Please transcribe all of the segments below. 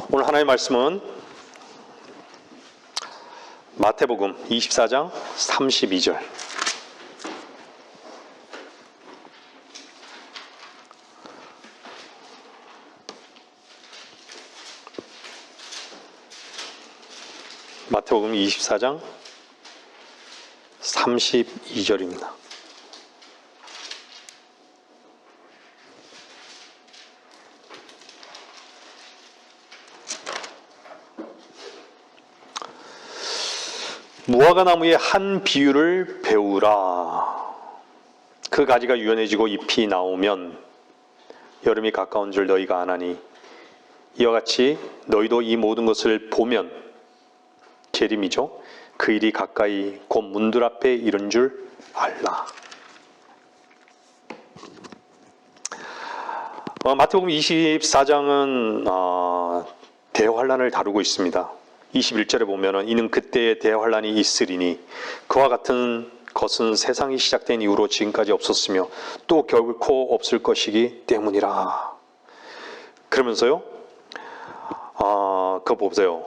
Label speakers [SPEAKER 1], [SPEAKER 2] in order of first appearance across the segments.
[SPEAKER 1] 오늘 하나님의 말씀은 마태복음 24장 32절. 마태복음 24장 32절입니다. 무화과 나무의 한 비유를 배우라. 그 가지가 유연해지고 잎이 나오면 여름이 가까운 줄 너희가 아나니, 이와 같이 너희도 이 모든 것을 보면, 재림이죠, 그 일이 가까이 곧 문들 앞에 이른 줄 알라. 마태복음 24장은 대환란을 다루고 있습니다. 21절에 보면은 이는 그때에 대환란이 있으리니 그와 같은 것은 세상이 시작된 이후로 지금까지 없었으며 또 결코 없을 것이기 때문이라. 그러면서요, 그거 보세요.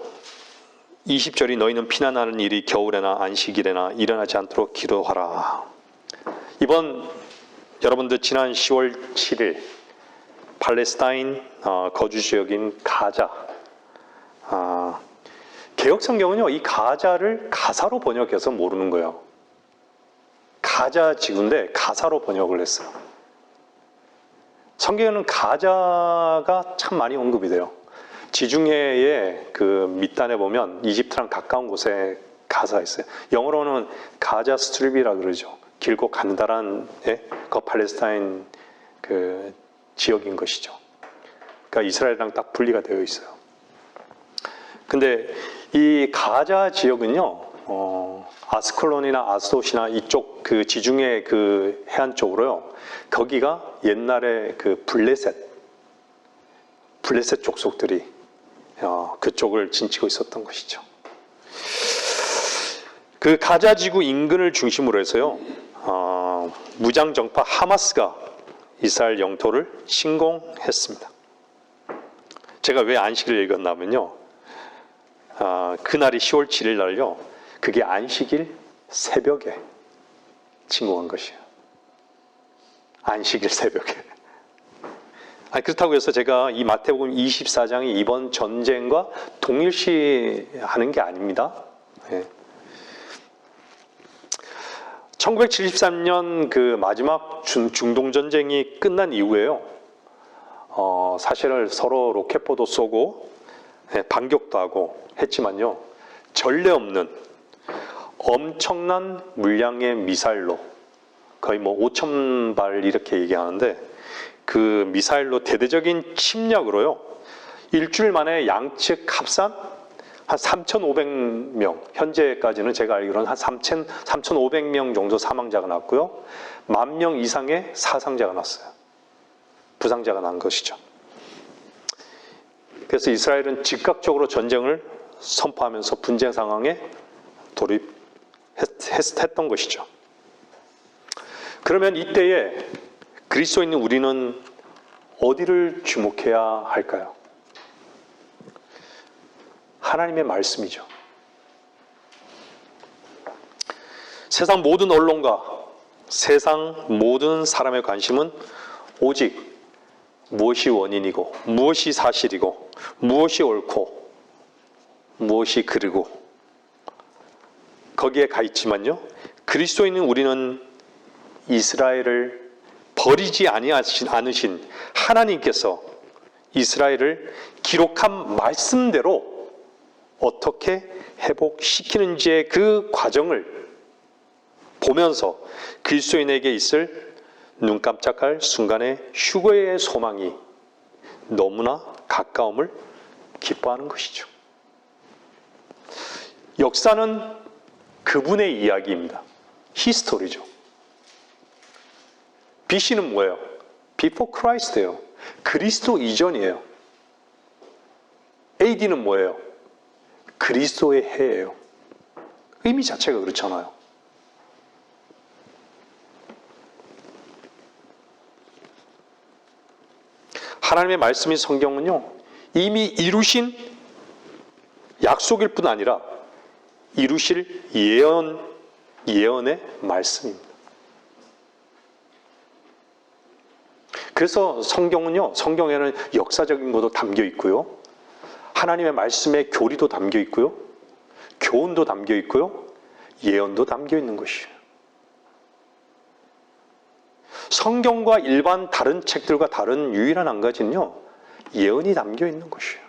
[SPEAKER 1] 20절이 너희는 피난하는 일이 겨울에나 안식일에나 일어나지 않도록 기도하라. 이번 여러분들 지난 10월 7일 팔레스타인 거주 지역인 가자, 개역 성경은요, 이 가자를 가사로 번역해서 모르는 거예요. 가자 지구인데 가사로 번역을 했어요. 성경에는 가자가 참 많이 언급이 돼요. 지중해의 그 밑단에 보면 이집트랑 가까운 곳에 가사가 있어요. 영어로는 가자 스트립이라 그러죠. 길고 간단한 그 팔레스타인 그 지역인 것이죠. 그러니까 이스라엘이랑 딱 분리가 되어 있어요. 근데 이 가자 지역은요, 아스클론이나 아스돗이나 이쪽 그 지중해 그 해안 쪽으로요, 거기가 옛날에 그 블레셋 족속들이 그쪽을 진치고 있었던 것이죠. 그 가자 지구 인근을 중심으로 해서요, 무장 정파 하마스가 이스라엘 영토를 침공했습니다. 제가 왜 안식일을 읽었냐면요, 그날이 10월 7일 날요, 그게 안식일 새벽에 침공한 것이에요. 안식일 새벽에. 그렇다고 해서 제가 이 마태복음 24장이 이번 전쟁과 동일시하는 게 아닙니다. 1973년 그 마지막 중동전쟁이 끝난 이후에요, 사실은 서로 로켓포도 쏘고 반격도 하고 했지만요, 전례 없는 엄청난 물량의 미사일로, 거의 뭐 5,000발 이렇게 얘기하는데, 그 미사일로 대대적인 침략으로요, 일주일 만에 양측 합산 한 3,500명, 현재까지는 제가 알기로는 한 3,500명 정도 사망자가 났고요, 10,000명 이상의 사상자가 났어요. 부상자가 난 것이죠. 그래서 이스라엘은 즉각적으로 전쟁을 선포하면서 분쟁 상황에 돌입했던 것이죠. 그러면 이때에 그리스도인인 우리는 어디를 주목해야 할까요? 하나님의 말씀이죠. 세상 모든 언론과 세상 모든 사람의 관심은 오직 무엇이 원인이고, 무엇이 사실이고, 무엇이 옳고, 무엇이 그르고, 거기에 가 있지만요, 그리스도인인 우리는 이스라엘을 버리지 않으신 하나님께서 이스라엘을 기록한 말씀대로 어떻게 회복시키는지의 그 과정을 보면서 그리스도인에게 있을 눈 깜짝할 순간의 휴거의 소망이 너무나 가까움을 기뻐하는 것이죠. 역사는 그분의 이야기입니다. 히스토리죠. BC는 뭐예요? Before Christ예요. 그리스도 이전이에요. AD는 뭐예요? 그리스도의 해예요. 의미 자체가 그렇잖아요. 하나님의 말씀인 성경은요, 이미 이루신 약속일 뿐 아니라 이루실 예언의 말씀입니다. 그래서 성경에는 역사적인 것도 담겨 있고요. 하나님의 말씀의 교리도 담겨 있고요. 교훈도 담겨 있고요. 예언도 담겨 있는 것이에요. 성경과 일반 다른 책들과 다른 유일한 한 가지는요, 예언이 담겨 있는 것이에요.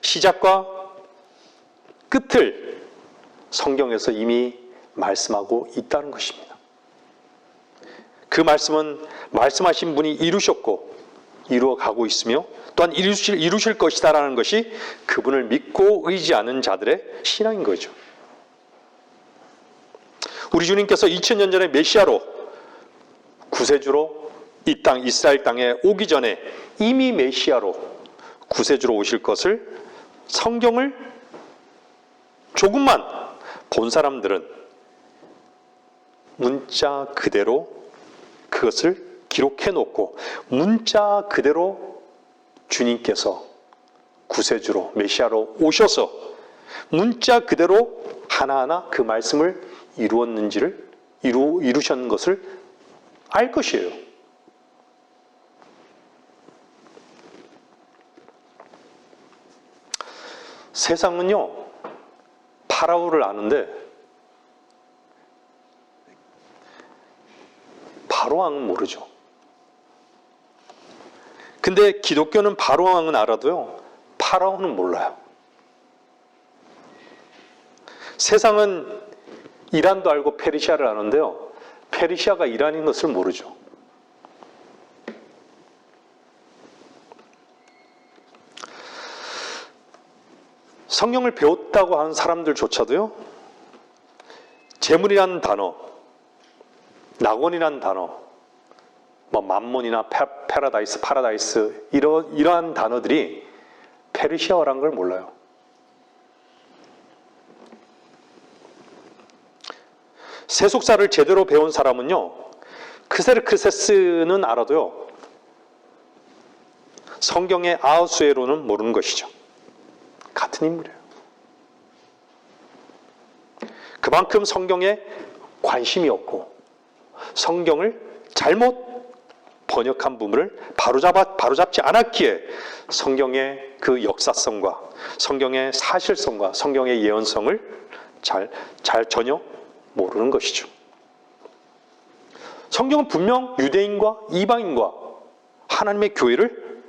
[SPEAKER 1] 시작과 끝을 성경에서 이미 말씀하고 있다는 것입니다. 그 말씀은 말씀하신 분이 이루셨고 이루어가고 있으며 또한 이루실 것이다라는 것이 그분을 믿고 의지하는 자들의 신앙인 거죠. 우리 주님께서 2000년 전에 메시아로 구세주로 이 땅 이스라엘 땅에 오기 전에 이미 메시아로 구세주로 오실 것을 성경을 조금만 본 사람들은 문자 그대로 그것을 기록해 놓고 문자 그대로 주님께서 구세주로 메시아로 오셔서 문자 그대로 하나하나 그 말씀을 이루셨는 것을 알 것이에요. 세상은요, 파라오를 아는데 바로왕은 모르죠. 근데 기독교는 바로왕은 알아도요, 파라오는 몰라요. 세상은 이란도 알고 페르시아를 아는데요, 페르시아가 이란인 것을 모르죠. 성경을 배웠다고 하는 사람들조차도요, 재물이라는 단어, 낙원이라는 단어, 맘몬이나 파라다이스 이러한 단어들이 페르시아어라는 걸 몰라요. 세속사를 제대로 배운 사람은요, 크세르크세스는 알아도요, 성경의 아하수에로는 모르는 것이죠. 같은 인물이에요. 그만큼 성경에 관심이 없고 성경을 잘못 번역한 부분을 바로잡지 않았기에 성경의 그 역사성과 성경의 사실성과 성경의 예언성을 전혀 모르는 것이죠. 성경은 분명 유대인과 이방인과 하나님의 교회를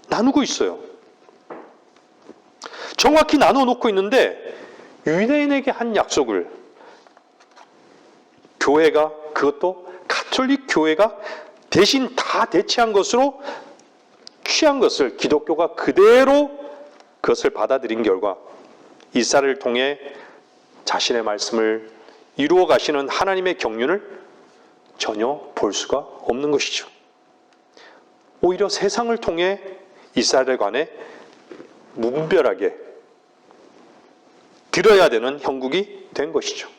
[SPEAKER 1] 나누고 있어요. 정확히 나눠놓고 있는데 유대인에게 한 약속을 교회가, 그것도 가톨릭 교회가 대신 다 대체한 것으로 취한 것을 기독교가 그대로 그것을 받아들인 결과 이사를 통해 자신의 말씀을 이루어 가시는 하나님의 경륜을 전혀 볼 수가 없는 것이죠. 오히려 세상을 통해 이스라엘에 관해 무분별하게 들어야 되는 형국이 된 것이죠.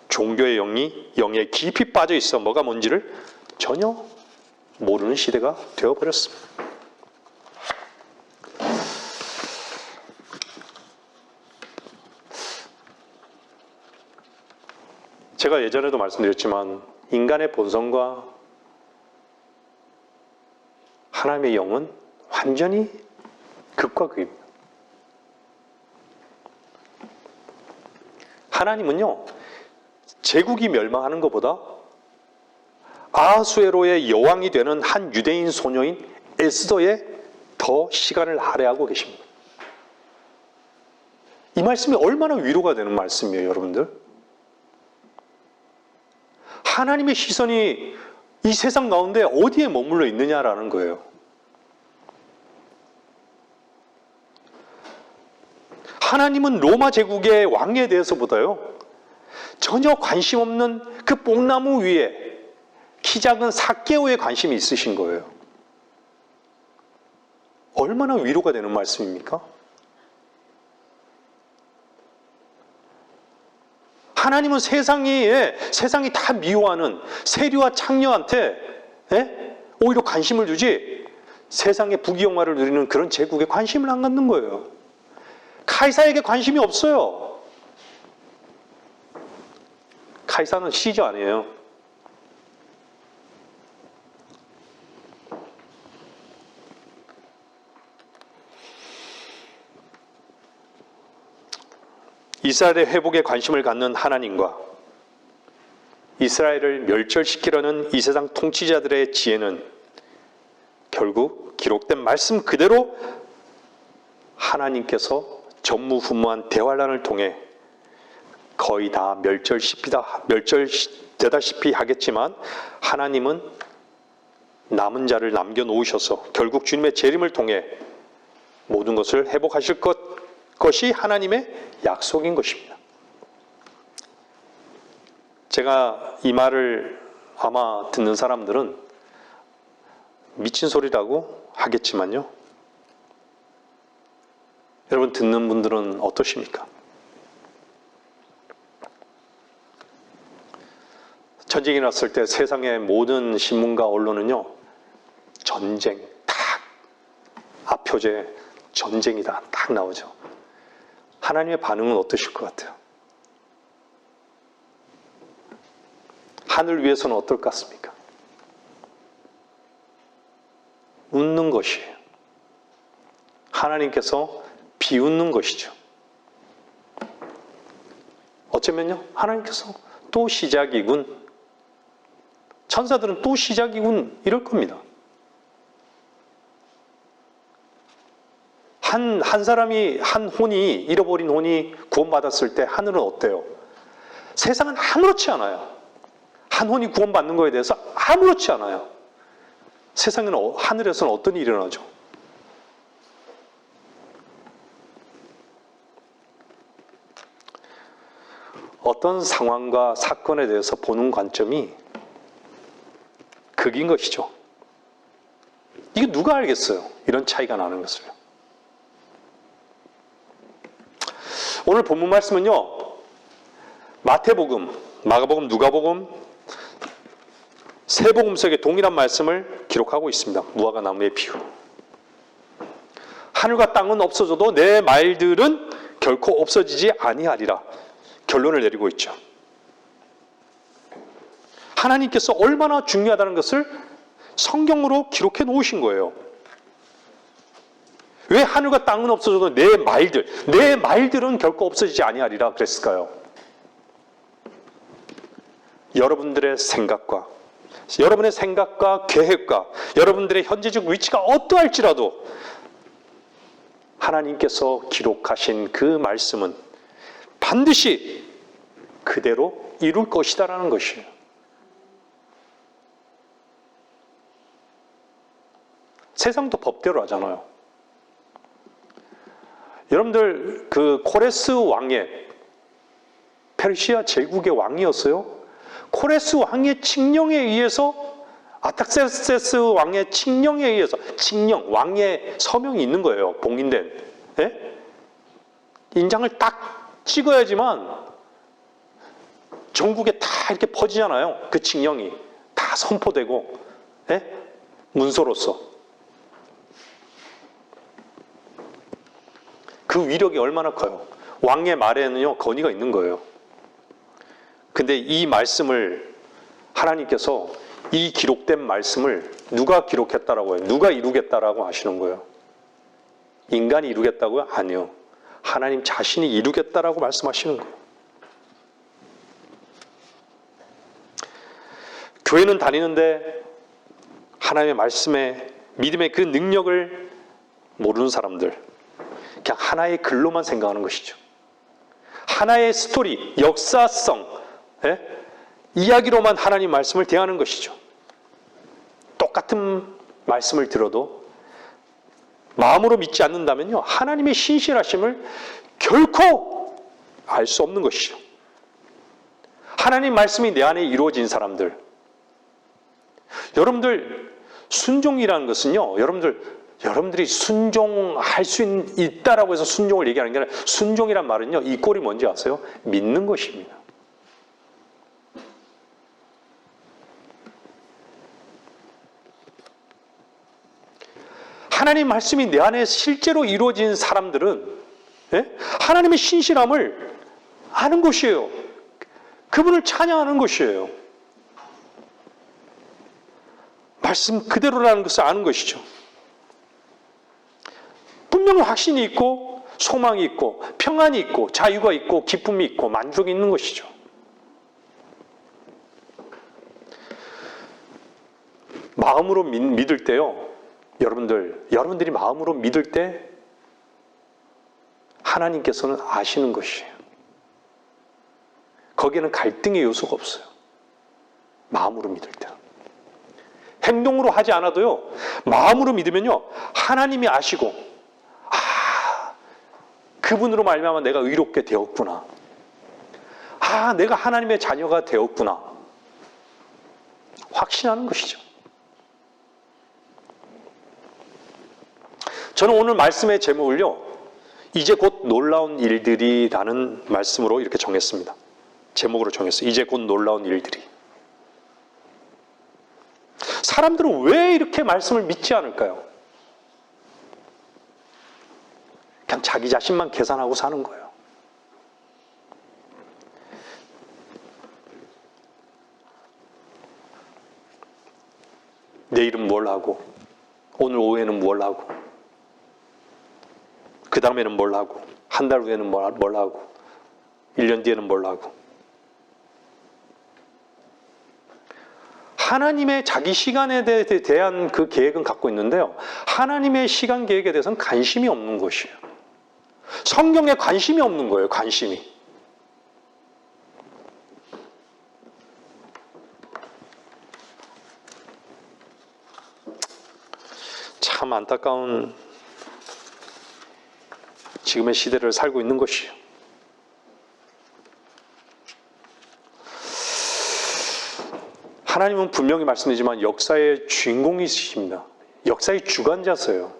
[SPEAKER 1] 종교의 영에 깊이 빠져 있어 뭐가 뭔지를 전혀 모르는 시대가 되어버렸습니다. 제가 예전에도 말씀드렸지만 인간의 본성과 하나님의 영은 완전히 극과 극입니다. 하나님은요, 제국이 멸망하는 것보다 아하수에로의 여왕이 되는 한 유대인 소녀인 에스더에 더 시간을 할애하고 계십니다. 이 말씀이 얼마나 위로가 되는 말씀이에요, 여러분들. 하나님의 시선이 이 세상 가운데 어디에 머물러 있느냐라는 거예요. 하나님은 로마 제국의 왕에 대해서보다요, 전혀 관심 없는 그 뽕나무 위에 키 작은 삭개오에 관심이 있으신 거예요. 얼마나 위로가 되는 말씀입니까? 하나님은 세상이 다 미워하는 세리와 창녀한테 오히려 관심을 주지 세상의 부귀영화를 누리는 그런 제국에 관심을 안 갖는 거예요. 카이사에게 관심이 없어요. 카이사는 시저 아니에요. 이스라엘의 회복에 관심을 갖는 하나님과 이스라엘을 멸절시키려는 이 세상 통치자들의 지혜는 결국 기록된 말씀 그대로 하나님께서 전무후무한 대환란을 통해 거의 다 멸절되다시피 하겠지만 하나님은 남은 자를 남겨놓으셔서 결국 주님의 재림을 통해 모든 것을 회복하실 것이 하나님의 약속인 것입니다. 제가 이 말을 아마 듣는 사람들은 미친 소리라고 하겠지만요. 여러분 듣는 분들은 어떠십니까? 전쟁이 났을 때 세상의 모든 신문과 언론은요. 전쟁, 딱 앞표제 전쟁이다 딱 나오죠. 하나님의 반응은 어떠실 것 같아요? 하늘 위에서는 어떨 것 같습니까? 웃는 것이에요. 하나님께서 비웃는 것이죠. 어쩌면요, 하나님께서 또 시작이군, 천사들은 또 시작이군 이럴 겁니다. 한 사람이 한 혼이 잃어버린 혼이 구원받았을 때 하늘은 어때요? 세상은 아무렇지 않아요. 한 혼이 구원받는 거에 대해서 아무렇지 않아요. 세상에는 하늘에서는 어떤 일이 일어나죠? 어떤 상황과 사건에 대해서 보는 관점이 극인 것이죠. 이게 누가 알겠어요? 이런 차이가 나는 것을. 오늘 본문 말씀은요, 마태복음, 마가복음, 누가복음, 세 복음 속에 동일한 말씀을 기록하고 있습니다. 무화과 나무의 비유. 하늘과 땅은 없어져도 내 말들은 결코 없어지지 아니하리라. 결론을 내리고 있죠. 하나님께서 얼마나 중요하다는 것을 성경으로 기록해 놓으신 거예요. 왜 하늘과 땅은 없어져도 내 말들은 결코 없어지지 아니하리라 그랬을까요? 여러분들의 생각과 계획과 여러분들의 현재적 위치가 어떠할지라도 하나님께서 기록하신 그 말씀은 반드시 그대로 이룰 것이다라는 것이에요. 세상도 법대로 하잖아요. 여러분들 그 코레스 왕의 페르시아 제국의 왕이었어요. 코레스 왕의 칙령에 의해서 아탁세르세스 왕의 칙령에 의해서 왕의 서명이 있는 거예요. 봉인된. 인장을 딱 찍어야지만 전국에 다 이렇게 퍼지잖아요. 그 칙령이 다 선포되고 문서로서. 그 위력이 얼마나 커요. 왕의 말에는요 권위가 있는 거예요. 근데 이 말씀을 하나님께서 이 기록된 말씀을 누가 기록했다라고 해요? 누가 이루겠다라고 하시는 거예요? 인간이 이루겠다고요? 아니요. 하나님 자신이 이루겠다라고 말씀하시는 거예요. 교회는 다니는데 하나님의 말씀에 믿음의 그 능력을 모르는 사람들, 그냥 하나의 글로만 생각하는 것이죠. 하나의 스토리, 역사성, 이야기로만 하나님 말씀을 대하는 것이죠. 똑같은 말씀을 들어도 마음으로 믿지 않는다면요, 하나님의 신실하심을 결코 알 수 없는 것이죠. 하나님 말씀이 내 안에 이루어진 사람들, 여러분들 순종이라는 것은요, 여러분들이 순종할 수 있다라고 해서 순종을 얘기하는 게 아니라, 순종이란 말은요, 이 꼴이 뭔지 아세요? 믿는 것입니다. 하나님 말씀이 내 안에 실제로 이루어진 사람들은 하나님의 신실함을 아는 것이에요. 그분을 찬양하는 것이에요. 말씀 그대로라는 것을 아는 것이죠. 분명히 확신이 있고 소망이 있고 평안이 있고 자유가 있고 기쁨이 있고 만족이 있는 것이죠. 마음으로 믿을 때요. 여러분들이 마음으로 믿을 때 하나님께서는 아시는 것이에요. 거기에는 갈등의 요소가 없어요. 마음으로 믿을 때. 행동으로 하지 않아도요. 마음으로 믿으면요. 하나님이 아시고 그분으로 말미암아 내가 의롭게 되었구나. 내가 하나님의 자녀가 되었구나. 확신하는 것이죠. 저는 오늘 말씀의 제목을요. 이제 곧 놀라운 일들이라는 말씀으로 이렇게 정했습니다. 제목으로 정했어요. 이제 곧 놀라운 일들이. 사람들은 왜 이렇게 말씀을 믿지 않을까요? 그냥 자기 자신만 계산하고 사는 거예요. 내일은 뭘 하고, 오늘 오후에는 뭘 하고, 그 다음에는 뭘 하고, 한 달 후에는 뭘 하고, 1년 뒤에는 뭘 하고. 하나님의 자기 시간에 대한 그 계획은 갖고 있는데요. 하나님의 시간 계획에 대해서는 관심이 없는 것이에요. 성경에 관심이 없는 거예요. 관심이. 참 안타까운 지금의 시대를 살고 있는 것이에요. 하나님은 분명히 말씀드리지만 역사의 주인공이십니다. 역사의 주관자세요.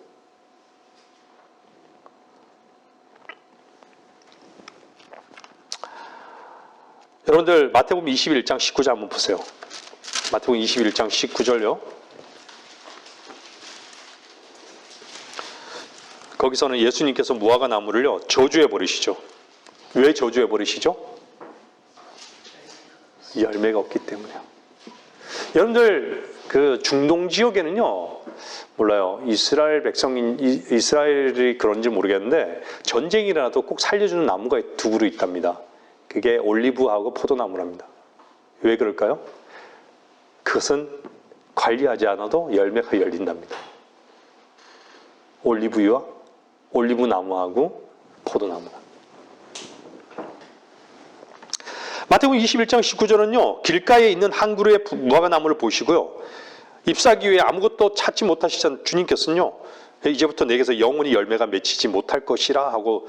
[SPEAKER 1] 여러분들 마태복음 21장 19절 한번 보세요. 마태복음 21장 19절요. 거기서는 예수님께서 무화과 나무를요 저주해 버리시죠. 왜 저주해 버리시죠? 열매가 없기 때문에요. 여러분들 그 중동 지역에는요 몰라요. 이스라엘이 그런지 모르겠는데 전쟁이 일어나도 꼭 살려주는 나무가 두 그루 있답니다. 그게 올리브하고 포도나무랍니다. 왜 그럴까요? 그것은 관리하지 않아도 열매가 열린답니다. 올리브나무하고 포도나무다. 마태복음 21장 19절은요. 길가에 있는 한 그루의 무화과 나무를 보시고요. 잎사귀 위에 아무것도 찾지 못하시던 주님께서는요. 이제부터 내게서 영원히 열매가 맺히지 못할 것이라 하고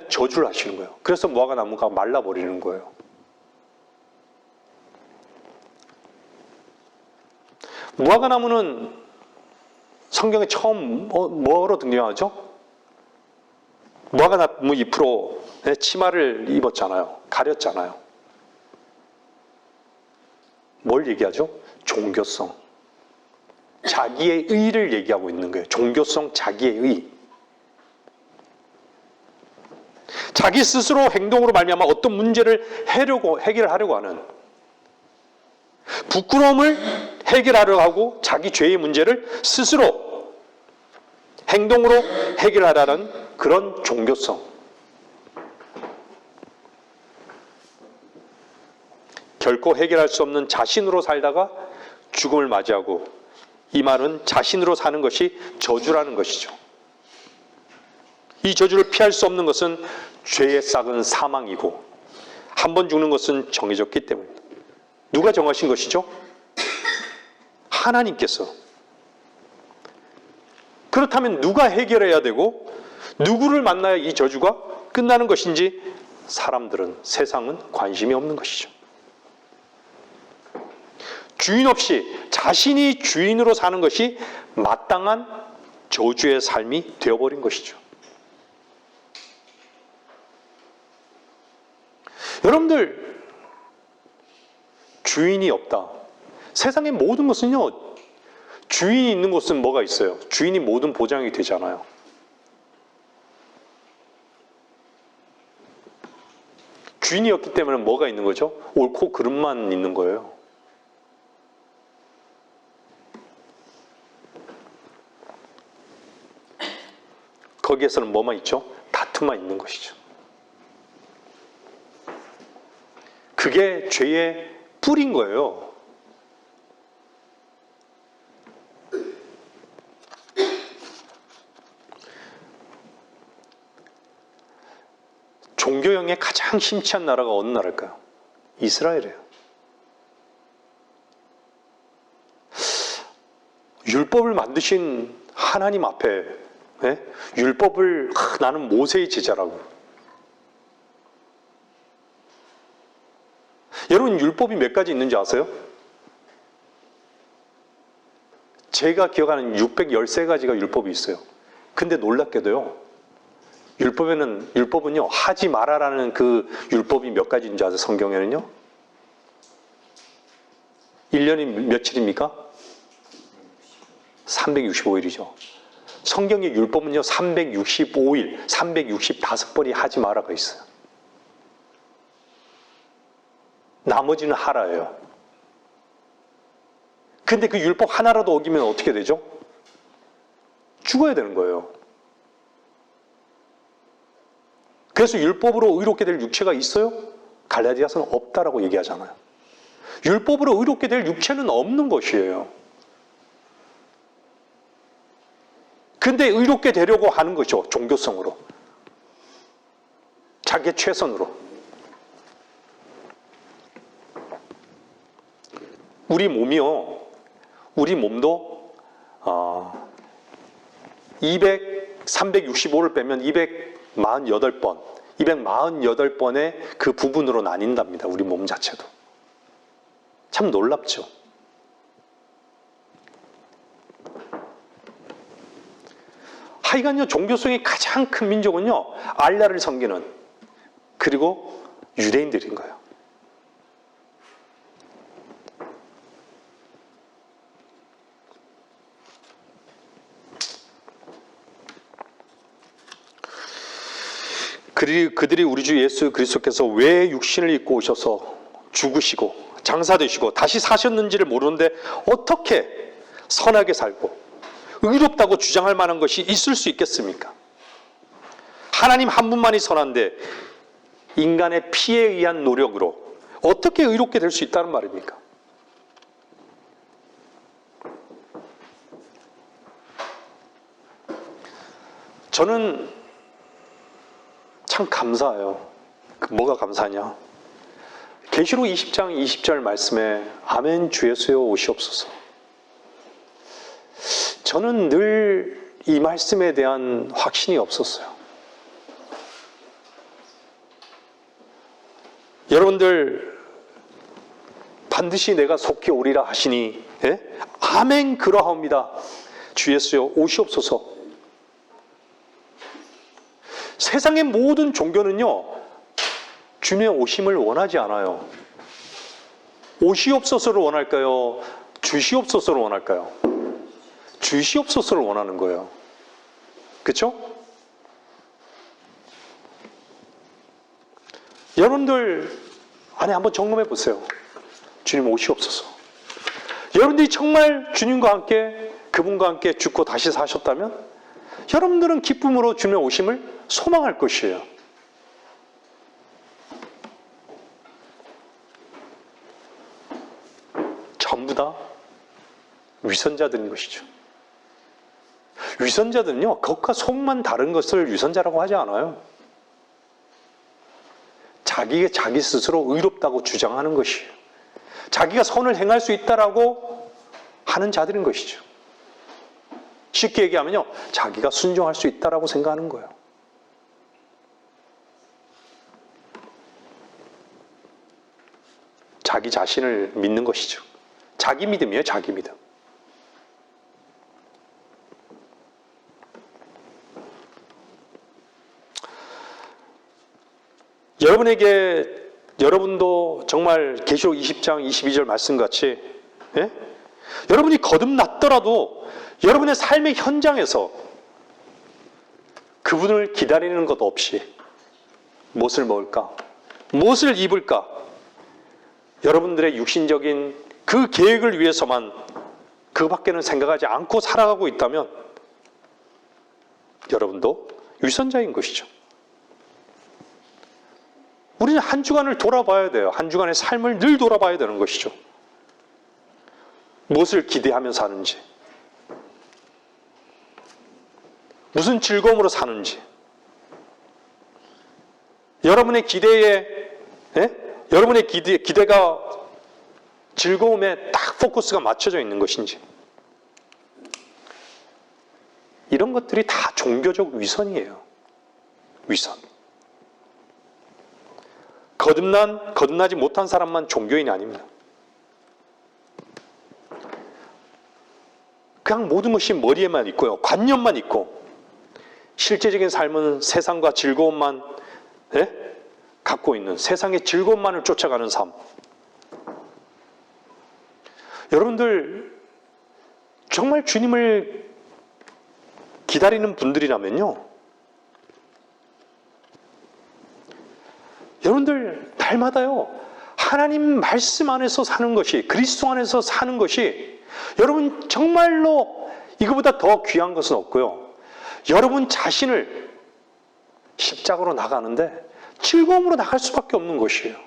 [SPEAKER 1] 저주를 하시는 거예요. 그래서 무화과 나무가 말라버리는 거예요. 무화과 나무는 성경에 처음 뭐로 등장하죠? 무화과 나무 잎으로 치마를 입었잖아요. 가렸잖아요. 뭘 얘기하죠? 종교성. 자기의 의를 얘기하고 있는 거예요. 종교성, 자기의 의. 자기 스스로 행동으로 말미암아 어떤 문제를 해결하려고 하는 부끄러움을 해결하려고 하고 자기 죄의 문제를 스스로 행동으로 해결하라는 그런 종교성. 결코 해결할 수 없는 자신으로 살다가 죽음을 맞이하고 이 말은 자신으로 사는 것이 저주라는 것이죠. 이 저주를 피할 수 없는 것은 죄의 싹은 사망이고 한 번 죽는 것은 정해졌기 때문입니다. 누가 정하신 것이죠? 하나님께서. 그렇다면 누가 해결해야 되고 누구를 만나야 이 저주가 끝나는 것인지 사람들은, 세상은 관심이 없는 것이죠. 주인 없이 자신이 주인으로 사는 것이 마땅한 저주의 삶이 되어버린 것이죠. 여러분들, 주인이 없다. 세상의 모든 것은요, 주인이 있는 곳은 뭐가 있어요? 주인이 모든 보장이 되잖아요. 주인이었기 때문에 뭐가 있는 거죠? 옳고 그름만 있는 거예요. 거기에서는 뭐만 있죠? 다툼만 있는 것이죠. 그게 죄의 뿌리인 거예요. 종교형의 가장 심취한 나라가 어느 나라일까요? 이스라엘이에요. 율법을 만드신 하나님 앞에 율법을 나는 모세의 제자라고. 여러분 율법이 몇 가지 있는지 아세요? 제가 기억하는 613가지가 율법이 있어요. 근데 놀랍게도요. 율법은요, 하지 마라라는 그 율법이 몇 가지인 줄 아세요? 성경에는요? 1년이 며칠입니까? 365일이죠. 성경의 율법은요, 365일, 365번이 하지 마라가 있어요. 나머지는 하라예요. 근데 그 율법 하나라도 어기면 어떻게 되죠? 죽어야 되는 거예요. 그래서 율법으로 의롭게 될 육체가 있어요? 갈라디아서는 없다라고 얘기하잖아요. 율법으로 의롭게 될 육체는 없는 것이에요. 근데 의롭게 되려고 하는 거죠. 종교성으로. 자기의 최선으로. 우리 몸도 365를 빼면 248번의 그 부분으로 나뉜답니다. 우리 몸 자체도. 참 놀랍죠. 하여간요, 종교성이 가장 큰 민족은요, 알라를 섬기는, 그리고 유대인들인 거예요. 그들이 우리 주 예수 그리스도께서 왜 육신을 입고 오셔서 죽으시고 장사되시고 다시 사셨는지를 모르는데 어떻게 선하게 살고 의롭다고 주장할 만한 것이 있을 수 있겠습니까? 하나님 한 분만이 선한데 인간의 피에 의한 노력으로 어떻게 의롭게 될 수 있다는 말입니까? 저는 참 감사해요. 뭐가 감사하냐? 계시록 20장 20절 말씀에 아멘 주 예수여 오시옵소서. 저는 늘 이 말씀에 대한 확신이 없었어요. 여러분들 반드시 내가 속히 오리라 하시니 아멘 그러하옵니다. 주 예수여 오시옵소서. 세상의 모든 종교는요, 주님의 오심을 원하지 않아요. 오시옵소서를 원할까요? 주시옵소서를 원할까요? 주시옵소서를 원하는 거예요. 그렇죠? 여러분들 안에 한번 점검해 보세요. 주님 오시옵소서. 여러분들이 정말 주님과 함께 그분과 함께 죽고 다시 사셨다면 여러분들은 기쁨으로 주님의 오심을 소망할 것이에요. 전부 다 위선자들인 것이죠. 위선자들은요, 겉과 속만 다른 것을 위선자라고 하지 않아요. 자기 스스로 의롭다고 주장하는 것이에요. 자기가 선을 행할 수 있다라고 하는 자들인 것이죠. 쉽게 얘기하면요, 자기가 순종할 수 있다라고 생각하는 거예요. 자기 자신을 믿는 것이죠. 자기 믿음이에요, 자기 믿음. 여러분도 정말 계시록 20장 22절 말씀같이 여러분이 거듭났더라도 여러분의 삶의 현장에서 그분을 기다리는 것 없이 무엇을 먹을까? 무엇을 입을까? 여러분들의 육신적인 그 계획을 위해서만 그밖에는 생각하지 않고 살아가고 있다면 여러분도 위선자인 것이죠. 우리는 한 주간을 돌아봐야 돼요. 한 주간의 삶을 늘 돌아봐야 되는 것이죠. 무엇을 기대하며 사는지, 무슨 즐거움으로 사는지, 여러분의 기대에, 여러분의 기대가 즐거움에 딱 포커스가 맞춰져 있는 것인지, 이런 것들이 다 종교적 위선이에요. 위선. 거듭나지 못한 사람만 종교인이 아닙니다. 그냥 모든 것이 머리에만 있고요. 관념만 있고 실제적인 삶은 세상과 즐거움만 갖고 있는, 세상의 즐거움만을 쫓아가는 삶. 여러분들 정말 주님을 기다리는 분들이라면요, 여러분들 날마다요 하나님 말씀 안에서 사는 것이, 그리스도 안에서 사는 것이 여러분 정말로 이거보다 더 귀한 것은 없고요, 여러분 자신을 십자가로 나가는데 즐거움으로 나갈 수밖에 없는 것이에요.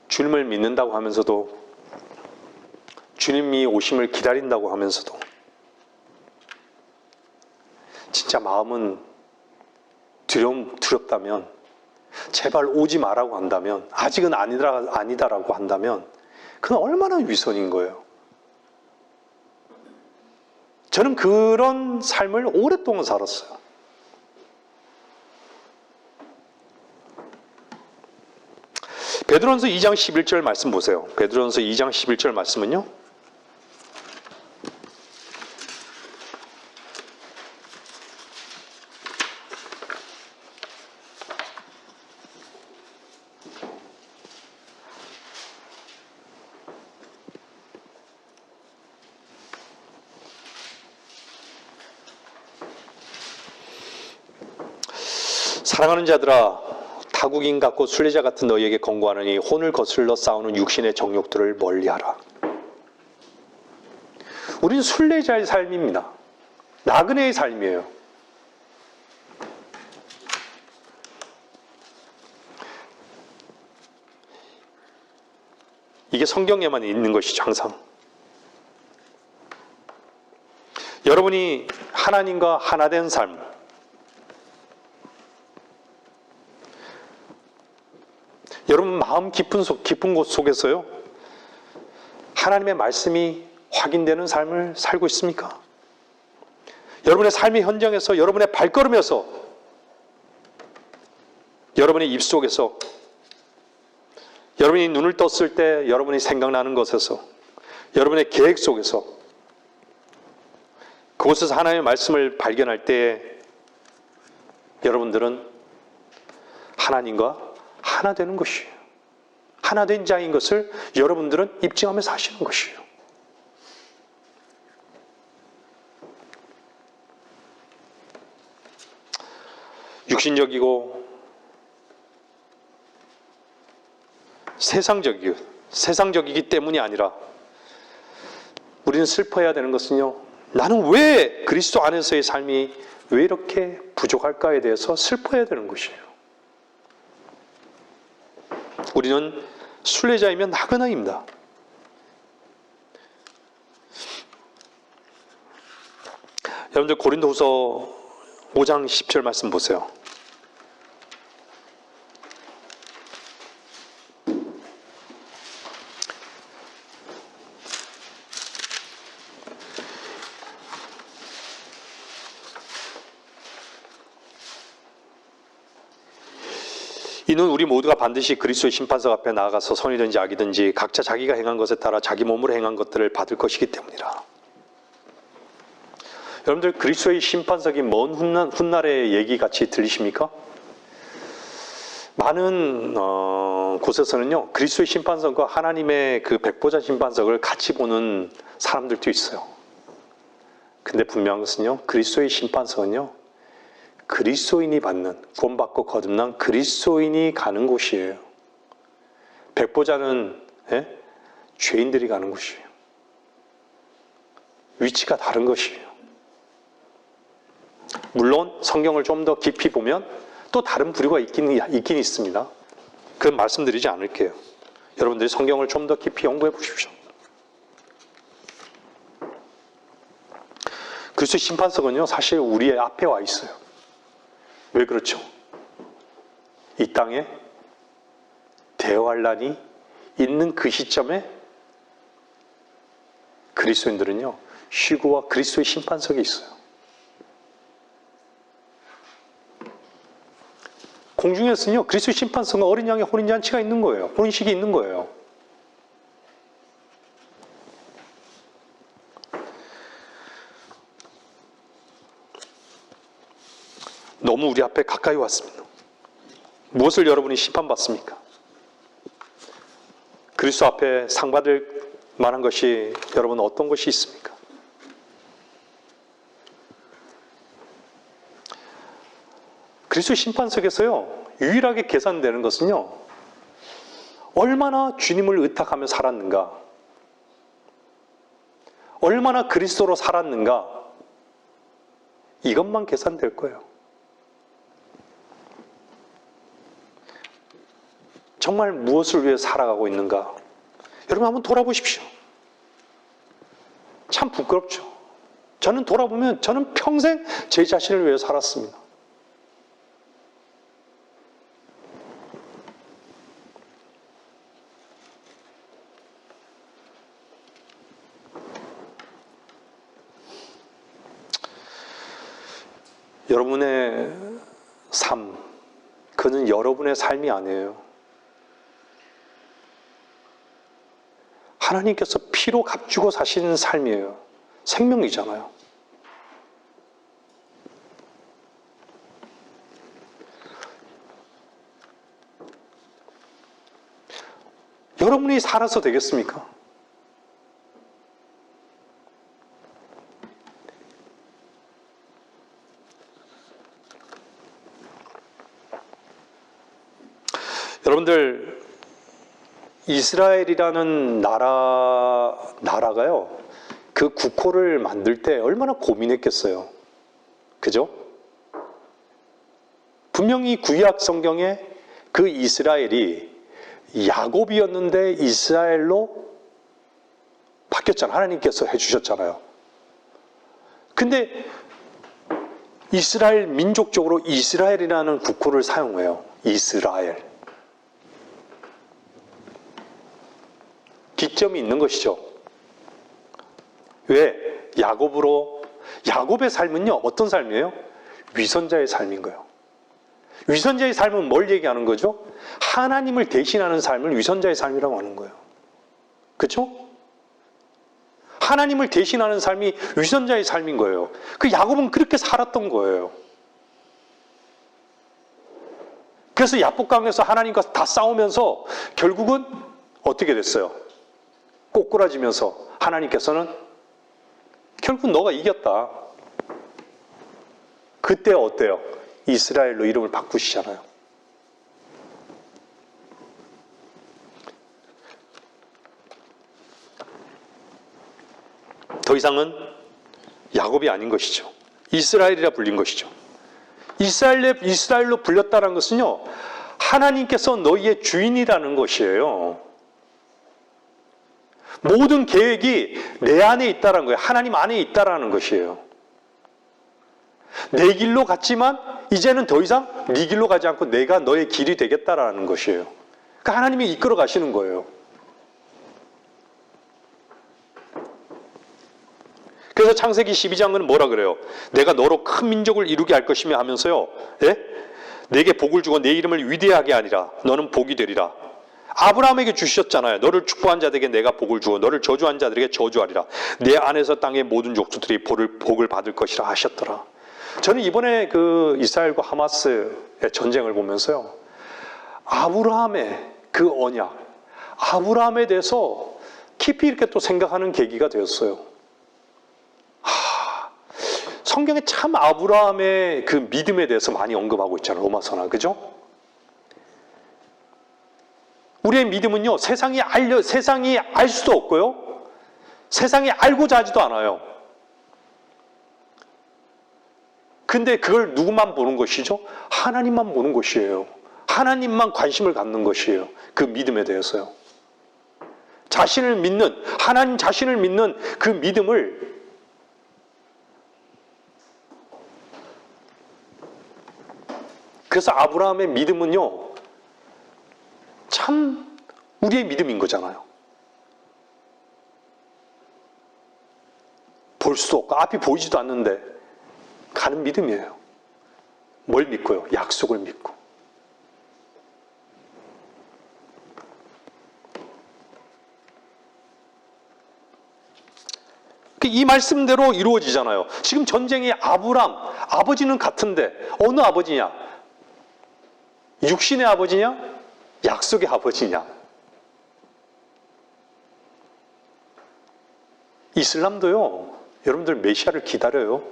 [SPEAKER 1] 주님을 믿는다고 하면서도, 주님이 오심을 기다린다고 하면서도 진짜 마음은 두렵다면, 제발 오지 마라고 한다면, 아직은 아니다라고 한다면 그건 얼마나 위선인 거예요. 저는 그런 삶을 오랫동안 살았어요. 베드로전서 2장 11절 말씀 보세요. 베드로전서 2장 11절 말씀은요, 사랑하는 자들아, 타국인 같고 순례자 같은 너희에게 권고하노니 혼을 거슬러 싸우는 육신의 정욕들을 멀리하라. 우리는 순례자의 삶입니다. 나그네의 삶이에요. 이게 성경에만 있는 것이죠, 항상. 여러분이 하나님과 하나 된 삶, 여러분 마음 깊은 곳 속에서요 하나님의 말씀이 확인되는 삶을 살고 있습니까? 여러분의 삶의 현장에서, 여러분의 발걸음에서, 여러분의 입속에서, 여러분이 눈을 떴을 때 여러분이 생각나는 것에서, 여러분의 계획 속에서, 그곳에서 하나님의 말씀을 발견할 때 여러분들은 하나님과 하나 되는 것이에요. 하나 된 자인 것을 여러분들은 입증하며 사시는 것이에요. 육신적이고 세상적이기 때문이 아니라 우리는 슬퍼해야 되는 것은요, 나는 왜 그리스도 안에서의 삶이 왜 이렇게 부족할까에 대해서 슬퍼해야 되는 것이에요. 우리는 순례자이면 나그네입니다. 여러분들 고린도후서 5장 10절 말씀 보세요. 이는 우리 모두가 반드시 그리스도의 심판석 앞에 나아가서 선이든지 악이든지 각자 자기가 행한 것에 따라 자기 몸으로 행한 것들을 받을 것이기 때문이라. 여러분들 그리스도의 심판석이 먼 훗날의 얘기 같이 들리십니까? 많은 곳에서는요, 그리스도의 심판석과 하나님의 그 백보자 심판석을 같이 보는 사람들도 있어요. 근데 분명한 것은요, 그리스도의 심판석은요, 그리스도인이 받는, 구원받고 거듭난 그리스도인이 가는 곳이에요. 백보자는 죄인들이 가는 곳이에요. 위치가 다른 것이에요. 물론 성경을 좀 더 깊이 보면 또 다른 부류가 있긴 있습니다. 그건 말씀드리지 않을게요. 여러분들이 성경을 좀 더 깊이 연구해 보십시오. 그리스도의 심판석은요, 사실 우리의 앞에 와 있어요. 왜 그렇죠? 이 땅에 대환란이 있는 그 시점에 그리스도인들은요, 휴거와 그리스도의 심판석에 있어요. 공중에서는요, 그리스도의 심판석과 어린 양의 혼인잔치가 있는 거예요. 혼인식이 있는 거예요. 너무 우리 앞에 가까이 왔습니다. 무엇을 여러분이 심판받습니까? 그리스도 앞에 상 받을 만한 것이 여러분 어떤 것이 있습니까? 그리스도 심판석에서요, 유일하게 계산되는 것은요, 얼마나 주님을 의탁하며 살았는가, 얼마나 그리스도로 살았는가, 이것만 계산될 거예요. 정말 무엇을 위해 살아가고 있는가? 여러분 한번 돌아보십시오. 참 부끄럽죠. 저는 돌아보면 저는 평생 제 자신을 위해 살았습니다. 여러분의 삶, 그는 여러분의 삶이 아니에요. 하나님께서 피로 값주고 사시는 삶이에요. 생명이잖아요. 여러분이 살아서 되겠습니까? 여러분들, 이스라엘이라는 나라가요, 그 국호를 만들 때 얼마나 고민했겠어요. 그죠? 분명히 구약 성경에 그 이스라엘이 야곱이었는데 이스라엘로 바뀌었잖아요. 하나님께서 해주셨잖아요. 근데 이스라엘 민족적으로 이스라엘이라는 국호를 사용해요. 이스라엘. 기점이 있는 것이죠. 왜? 야곱의 삶은요, 어떤 삶이에요? 위선자의 삶인 거예요. 위선자의 삶은 뭘 얘기하는 거죠? 하나님을 대신하는 삶을 위선자의 삶이라고 하는 거예요. 그렇죠? 하나님을 대신하는 삶이 위선자의 삶인 거예요. 그 야곱은 그렇게 살았던 거예요. 그래서 야복강에서 하나님과 다 싸우면서 결국은 어떻게 됐어요? 꼬꾸라지면서 하나님께서는 결국 너가 이겼다. 그때 어때요? 이스라엘로 이름을 바꾸시잖아요. 더 이상은 야곱이 아닌 것이죠. 이스라엘이라 불린 것이죠. 이스라엘로 불렸다는 것은요, 하나님께서 너희의 주인이라는 것이에요. 모든 계획이 내 안에 있다는 거예요. 하나님 안에 있다는 것이에요. 내 길로 갔지만 이제는 더 이상 네 길로 가지 않고 내가 너의 길이 되겠다라는 것이에요. 그러니까 하나님이 이끌어 가시는 거예요. 그래서 창세기 12장은 뭐라 그래요? 내가 너로 큰 민족을 이루게 할 것이며 하면서요, 예? 내게 복을 주고 내 이름을 위대하게 하리라. 너는 복이 되리라. 아브라함에게 주셨잖아요. 너를 축복한 자들에게 내가 복을 주고 너를 저주한 자들에게 저주하리라. 내 안에서 땅의 모든 족속들이 복을 받을 것이라 하셨더라. 저는 이번에 그 이스라엘과 하마스의 전쟁을 보면서요, 아브라함의 그 언약, 아브라함에 대해서 깊이 이렇게 또 생각하는 계기가 되었어요. 성경에 참 아브라함의 그 믿음에 대해서 많이 언급하고 있잖아요. 로마서나, 그죠? 우리의 믿음은요, 세상이 알 수도 없고요, 세상이 알고자 하지도 않아요. 근데 그걸 누구만 보는 것이죠? 하나님만 보는 것이에요. 하나님만 관심을 갖는 것이에요. 그 믿음에 대해서요. 자신을 믿는, 하나님 자신을 믿는 그 믿음을 그래서 아브라함의 믿음은요, 참 우리의 믿음인 거잖아요. 볼 수도 없고 앞이 보이지도 않는데 가는 믿음이에요. 뭘 믿고요? 약속을 믿고. 이 말씀대로 이루어지잖아요. 지금 전쟁의 아브람, 아버지는 같은데 어느 아버지냐? 육신의 아버지냐? 약속의 아버지냐? 이슬람도요, 여러분들 메시아를 기다려요.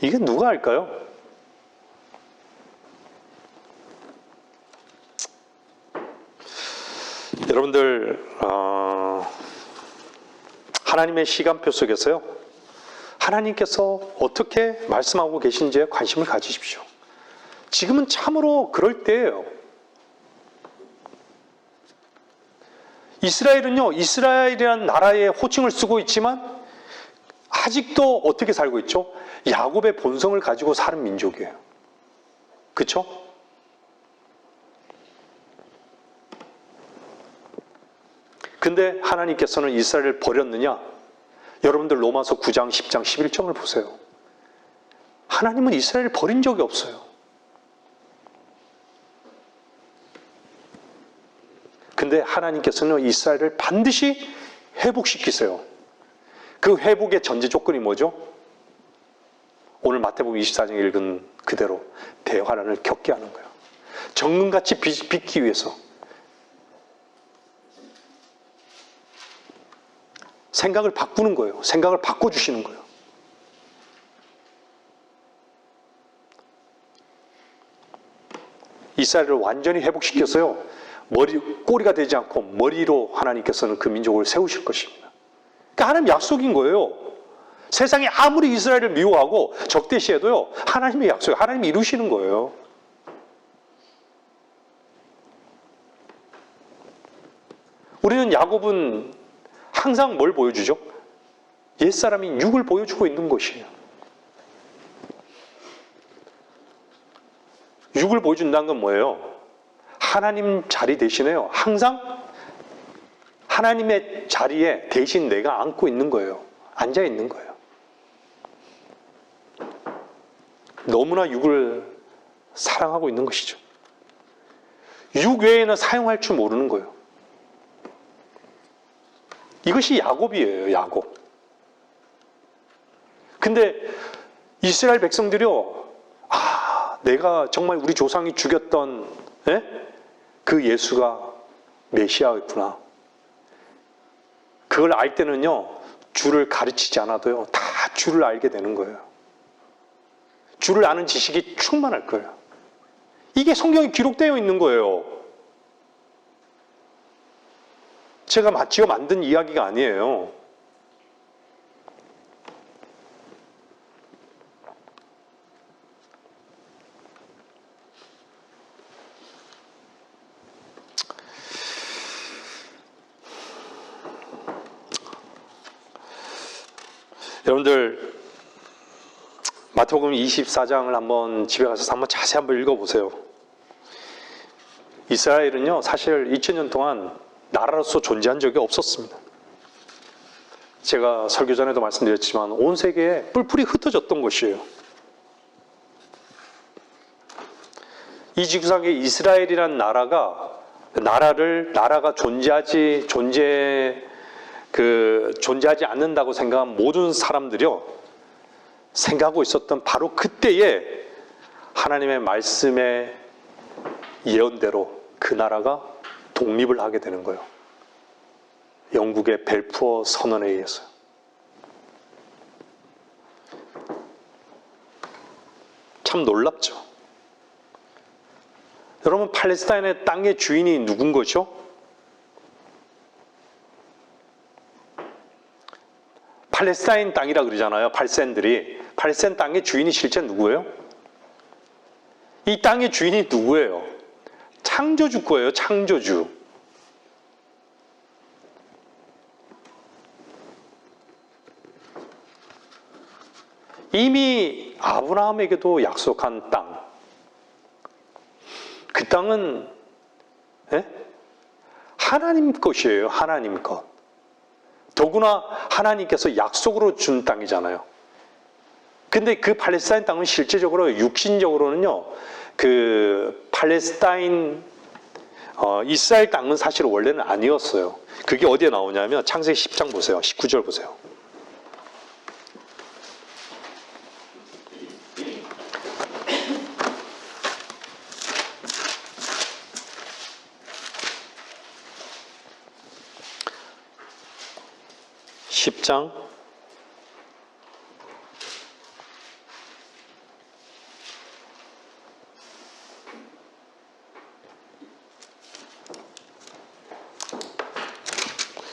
[SPEAKER 1] 이게 누가 할까요? 여러분들, 하나님의 시간표 속에서요, 하나님께서 어떻게 말씀하고 계신지에 관심을 가지십시오. 지금은 참으로 그럴 때예요. 이스라엘은요, 이스라엘이라는 나라의 호칭을 쓰고 있지만 아직도 어떻게 살고 있죠? 야곱의 본성을 가지고 사는 민족이에요. 그렇죠? 근데 하나님께서는 이스라엘을 버렸느냐? 여러분들 로마서 9장, 10장, 11장을 보세요. 하나님은 이스라엘을 버린 적이 없어요. 근데 하나님께서는 이스라엘을 반드시 회복시키세요. 그 회복의 전제 조건이 뭐죠? 오늘 마태복음 24장 읽은 그대로 대환란을 겪게 하는 거예요. 정금같이 빚기 위해서. 생각을 바꾸는 거예요. 생각을 바꿔주시는 거예요. 이스라엘을 완전히 회복시켜서요, 꼬리가 되지 않고 머리로 하나님께서는 그 민족을 세우실 것입니다. 그러니까 하나님 약속인 거예요. 세상이 아무리 이스라엘을 미워하고 적대시해도요, 하나님의 약속, 하나님이 이루시는 거예요. 우리는 야곱은 항상 뭘 보여주죠? 옛사람인 육을 보여주고 있는 것이에요. 육을 보여준다는 건 뭐예요? 하나님 자리 대신에요, 항상 하나님의 자리에 대신 내가 앉고 있는 거예요. 앉아 있는 거예요. 너무나 육을 사랑하고 있는 것이죠. 육 외에는 사용할 줄 모르는 거예요. 이것이 야곱이에요, 야곱. 근데 이스라엘 백성들이요, 내가 정말 우리 조상이 죽였던 그 예수가 메시아였구나. 그걸 알 때는요, 주를 가르치지 않아도요, 다 주를 알게 되는 거예요. 주를 아는 지식이 충만할 거예요. 이게 성경에 기록되어 있는 거예요. 제가 지어 만든 이야기가 아니에요. 여러분들, 마태복음 24장을 한번 집에 가서 한번 자세히 한번 읽어보세요. 이스라엘은요, 사실 2000년 동안 나라로서 존재한 적이 없었습니다. 제가 설교 전에도 말씀드렸지만 온 세계에 뿔뿔이 흩어졌던 곳이에요. 이 지구상에 이스라엘이란 나라가 존재하지 않는다고 생각한 모든 사람들이요, 생각하고 있었던 바로 그때에 하나님의 말씀의 예언대로 그 나라가 독립을 하게 되는 거예요. 영국의 벨푸어 선언에 의해서. 참 놀랍죠. 여러분, 팔레스타인의 땅의 주인이 누군 거죠? 팔레스타인 땅이라 그러잖아요. 팔레스타인들이. 팔레스타인 땅의 주인이 실제 누구예요? 이 땅의 주인이 누구예요? 창조주 거예요. 창조주. 이미 아브라함에게도 약속한 땅. 그 땅은 하나님 것이에요. 하나님 것. 더구나 하나님께서 약속으로 준 땅이잖아요. 근데 그 팔레스타인 땅은 실제적으로 육신적으로는요, 그 팔레스타인 이스라엘 땅은 사실 원래는 아니었어요. 그게 어디에 나오냐면 창세기 10장 보세요. 19절 보세요. (10장)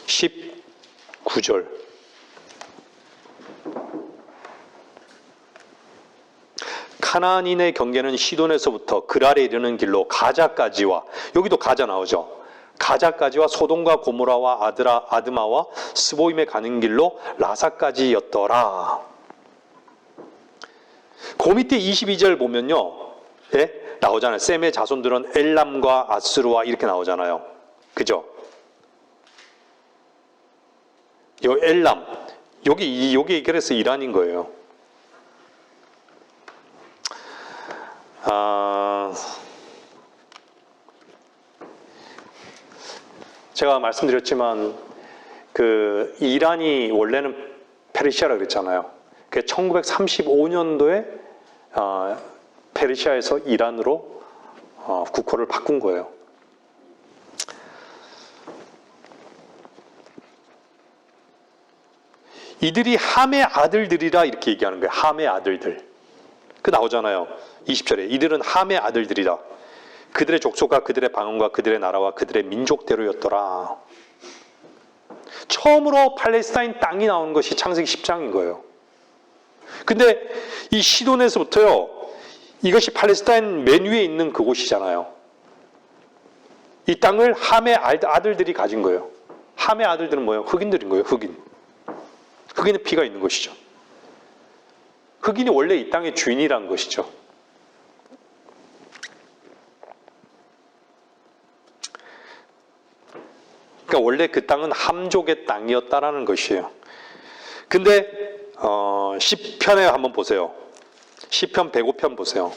[SPEAKER 1] 19절. 카나안인의 경계는 시돈에서부터 그랄에 이르는 길로 가자까지와, 여기도 가자 나오죠. 가자까지와 소돔과 고모라와 아드마와 스보임에 가는 길로 라사까지였더라. 그 밑에 22절 보면요, 나오잖아요. 셈의 자손들은 엘람과 아스루와 이렇게 나오잖아요. 그죠? 요 엘람, 여기 그래서 이란인 거예요. 제가 말씀드렸지만 그 이란이 원래는 페르시아라고 그랬잖아요. 그 1935년도에 페르시아에서 이란으로 국호를 바꾼 거예요. 이들이 함의 아들들이라 이렇게 얘기하는 거예요. 함의 아들들. 그 나오잖아요. 20절에 이들은 함의 아들들이다. 그들의 족속과 그들의 방언과 그들의 나라와 그들의 민족대로였더라. 처음으로 팔레스타인 땅이 나온 것이 창세기 10장인 거예요. 근데 이 시돈에서부터요, 이것이 팔레스타인 맨 위에 있는 그곳이잖아요. 이 땅을 함의 아들들이 가진 거예요. 함의 아들들은 뭐예요? 흑인들인 거예요. 흑인의 피가 있는 것이죠. 흑인이 원래 이 땅의 주인이라는 것이죠. 그러니까 원래 그 땅은 함족의 땅이었다라는 것이에요. 근데 시편에 한번 보세요. 시편 105편 보세요.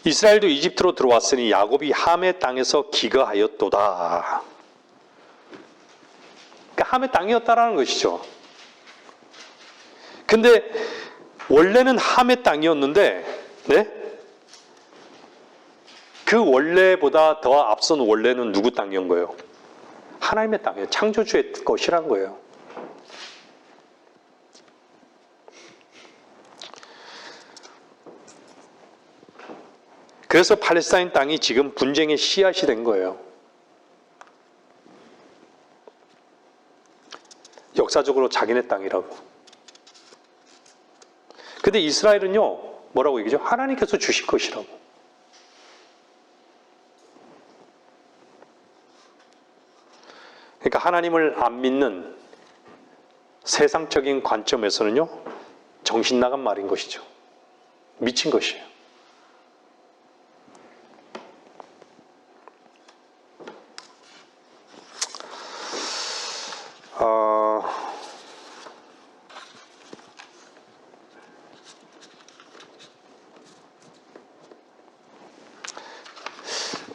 [SPEAKER 1] 이스라엘도 이집트로 들어왔으니 야곱이 함의 땅에서 기거하였도다. 그러니까 함의 땅이었다라는 것이죠. 근데 원래는 함의 땅이었는데, 그 원래보다 더 앞선 원래는 누구 땅이었던 거예요? 하나님의 땅이에요. 창조주의 것이란 거예요. 그래서 팔레스타인 땅이 지금 분쟁의 씨앗이 된 거예요. 역사적으로 자기네 땅이라고. 근데 이스라엘은요, 뭐라고 얘기죠? 하나님께서 주실 것이라고. 그러니까 하나님을 안 믿는 세상적인 관점에서는요, 정신 나간 말인 것이죠. 미친 것이에요.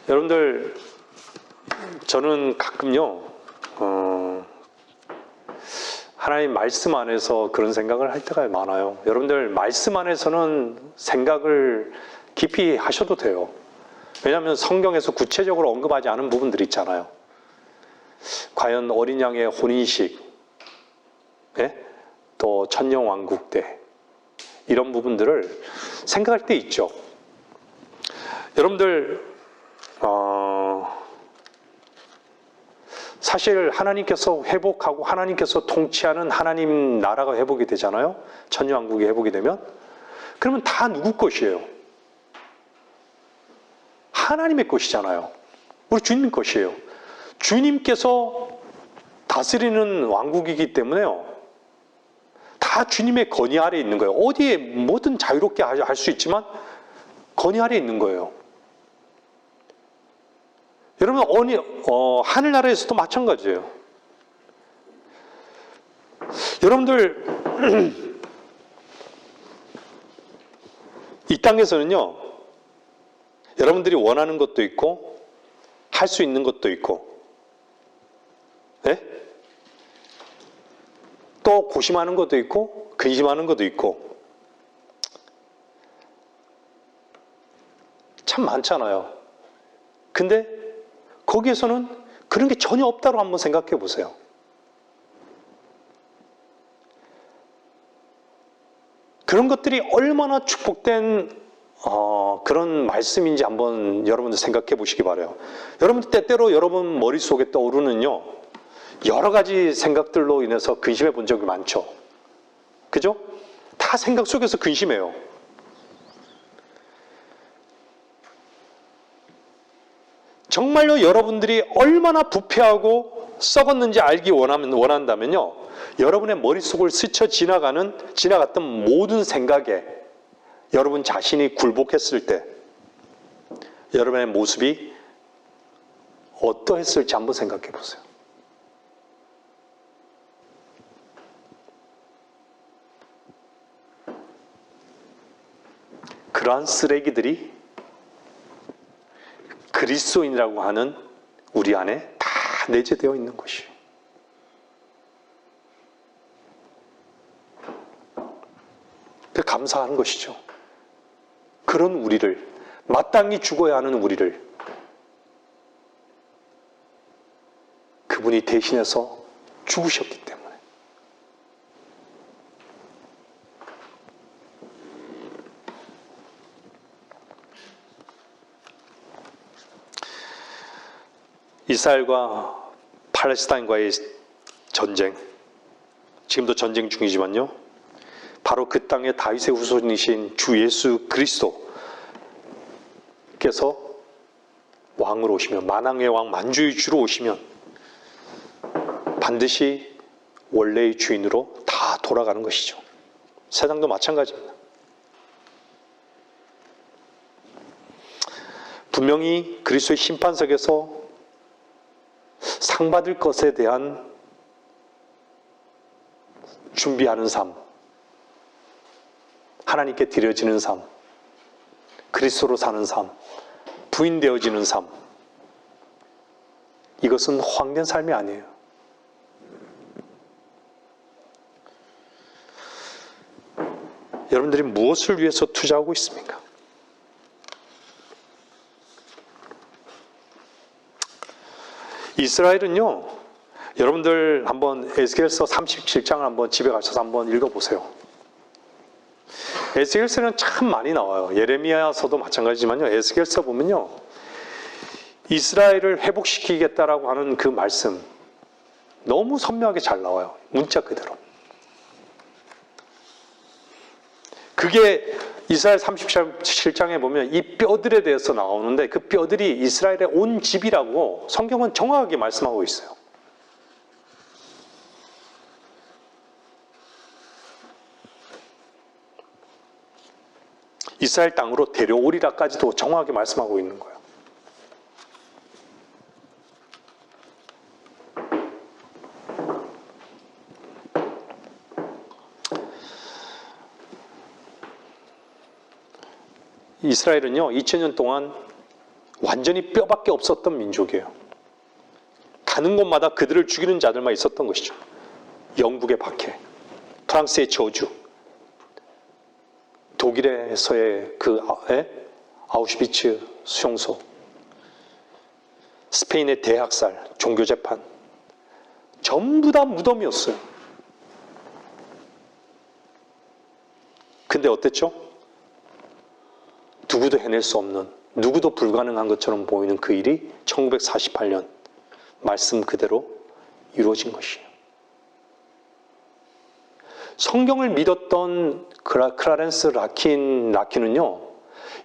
[SPEAKER 1] 여러분들, 저는 가끔요, 하나님 말씀 안에서 그런 생각을 할 때가 많아요. 여러분들, 말씀 안에서는 생각을 깊이 하셔도 돼요. 왜냐하면 성경에서 구체적으로 언급하지 않은 부분들이 있잖아요. 과연 어린 양의 혼인식, 또 천년왕국 때, 이런 부분들을 생각할 때 있죠. 여러분들, 사실 하나님께서 회복하고 하나님께서 통치하는 하나님 나라가 회복이 되잖아요. 천년왕국이 회복이 되면. 그러면 다 누구 것이에요? 하나님의 것이잖아요. 우리 주님 것이에요. 주님께서 다스리는 왕국이기 때문에요. 다 주님의 건의 아래에 있는 거예요. 어디에 뭐든 자유롭게 할 수 있지만 건의 아래에 있는 거예요. 여러분, 하늘나라에서도 마찬가지예요. 여러분들, 이 땅에서는요, 여러분들이 원하는 것도 있고, 할 수 있는 것도 있고, 또 고심하는 것도 있고, 근심하는 것도 있고, 참 많잖아요. 근데 거기에서는 그런 게 전혀 없다고 한번 생각해 보세요. 그런 것들이 얼마나 축복된 그런 말씀인지 한번 여러분들 생각해 보시기 바라요. 여러분들 때때로 여러분 머릿속에 떠오르는요, 여러 가지 생각들로 인해서 근심해 본 적이 많죠. 그죠? 다 생각 속에서 근심해요. 정말로 여러분들이 얼마나 부패하고 썩었는지 알기 원한다면요, 여러분의 머릿속을 스쳐 지나갔던 모든 생각에 여러분 자신이 굴복했을 때 여러분의 모습이 어떠했을지 한번 생각해 보세요. 그러한 쓰레기들이 그리스도인이라고 하는 우리 안에 다 내재되어 있는 것이에요. 그 감사하는 것이죠. 그런 우리를, 마땅히 죽어야 하는 우리를 그분이 대신해서 죽으셨기 때문에. 이스라엘과 팔레스타인과의 전쟁, 지금도 전쟁 중이지만요, 바로 그 땅의 다윗의 후손이신 주 예수 그리스도께서 왕으로 오시면, 만왕의 왕 만주의 주로 오시면 반드시 원래의 주인으로 다 돌아가는 것이죠. 세상도 마찬가지입니다. 분명히 그리스도의 심판석에서 상 받을 것에 대한 준비하는 삶, 하나님께 드려지는 삶, 그리스도로 사는 삶, 부인되어지는 삶, 이것은 허황된 삶이 아니에요. 여러분들이 무엇을 위해서 투자하고 있습니까? 이스라엘은요, 여러분들 한번 에스겔서 37장을 한번 집에 가셔서 한번 읽어보세요. 에스겔서는 참 많이 나와요. 예레미야서도 마찬가지지만요, 에스겔서 보면요, 이스라엘을 회복시키겠다라고 하는 그 말씀 너무 선명하게 잘 나와요. 문자 그대로. 그게 이스라엘 37장에 보면 이 뼈들에 대해서 나오는데 그 뼈들이 이스라엘의 온 집이라고 성경은 정확하게 말씀하고 있어요. 이스라엘 땅으로 데려오리라까지도 정확하게 말씀하고 있는 거예요. 이스라엘은요, 2000년 동안 완전히 뼈밖에 없었던 민족이에요. 가는 곳마다 그들을 죽이는 자들만 있었던 것이죠. 영국의 박해, 프랑스의 저주, 독일에서의 그 아우슈비츠 수용소, 스페인의 대학살, 종교재판, 전부 다 무덤이었어요. 근데 어땠죠? 누구도 해낼 수 없는, 누구도 불가능한 것처럼 보이는 그 일이 1948년 말씀 그대로 이루어진 것이에요. 성경을 믿었던 클라렌스 라킨은요,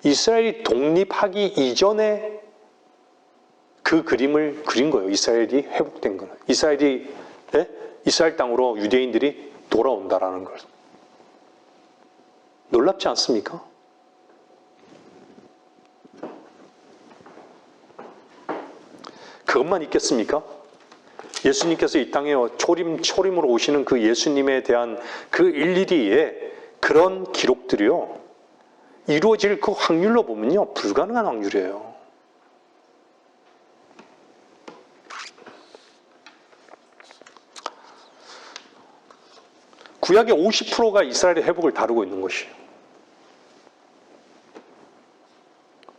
[SPEAKER 1] 이스라엘이 독립하기 이전에 그 그림을 그린 거예요. 이스라엘이 회복된 거는. 이스라엘 땅으로 유대인들이 돌아온다라는 걸. 놀랍지 않습니까? 그것만 있겠습니까? 예수님께서 이 땅에 초림으로 오시는 그 예수님에 대한 그 일일이의 그런 기록들이요, 이루어질 그 확률로 보면요, 불가능한 확률이에요. 구약의 50%가 이스라엘의 회복을 다루고 있는 것이에요.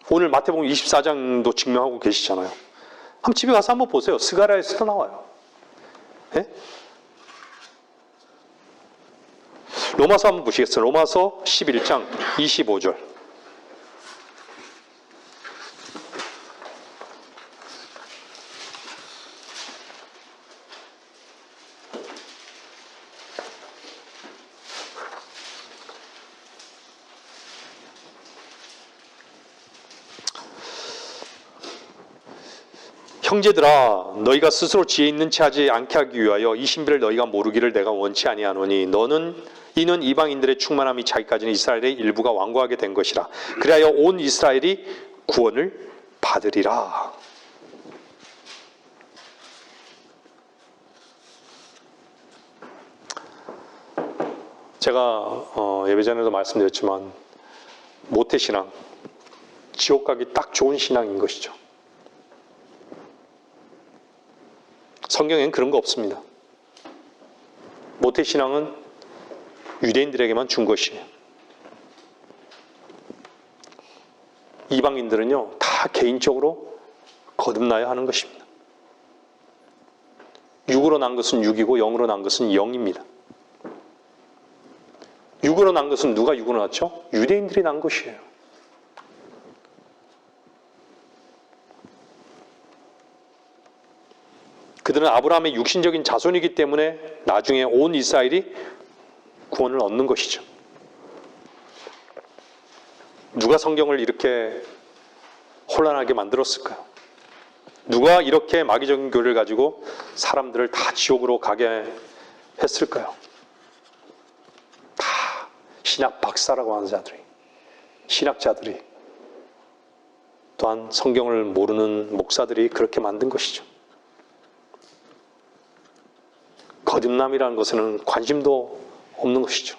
[SPEAKER 1] 오늘 마태복음 24장도 증명하고 계시잖아요. 한번 집에 가서 한번 보세요. 스가랴에서도 나와요. 네? 로마서 한번 보시겠어요? 로마서 11장 25절. 형제들아, 너희가 스스로 지혜 있는 채 하지 않게 하기 위하여 이 신비를 너희가 모르기를 내가 원치 아니하노니 이는 이방인들의 충만함이 자기까지는 이스라엘의 일부가 완고하게 된 것이라. 그리하여 온 이스라엘이 구원을 받으리라. 제가 예배 전에도 말씀드렸지만 모태신앙, 지옥 가기 딱 좋은 신앙인 것이죠. 성경에는 그런 거 없습니다. 모태신앙은 유대인들에게만 준 것이에요. 이방인들은요, 다 개인적으로 거듭나야 하는 것입니다. 육으로 난 것은 육이고 영으로 난 것은 영입니다. 육으로 난 것은 누가 육으로 났죠? 유대인들이 난 것이에요. 그들은 아브라함의 육신적인 자손이기 때문에 나중에 온 이스라엘이 구원을 얻는 것이죠. 누가 성경을 이렇게 혼란하게 만들었을까요? 누가 이렇게 마귀적인 교리를 가지고 사람들을 다 지옥으로 가게 했을까요? 다 신학 박사라고 하는 자들이, 신학자들이, 또한 성경을 모르는 목사들이 그렇게 만든 것이죠. 거듭남이라는 것에는 관심도 없는 것이죠.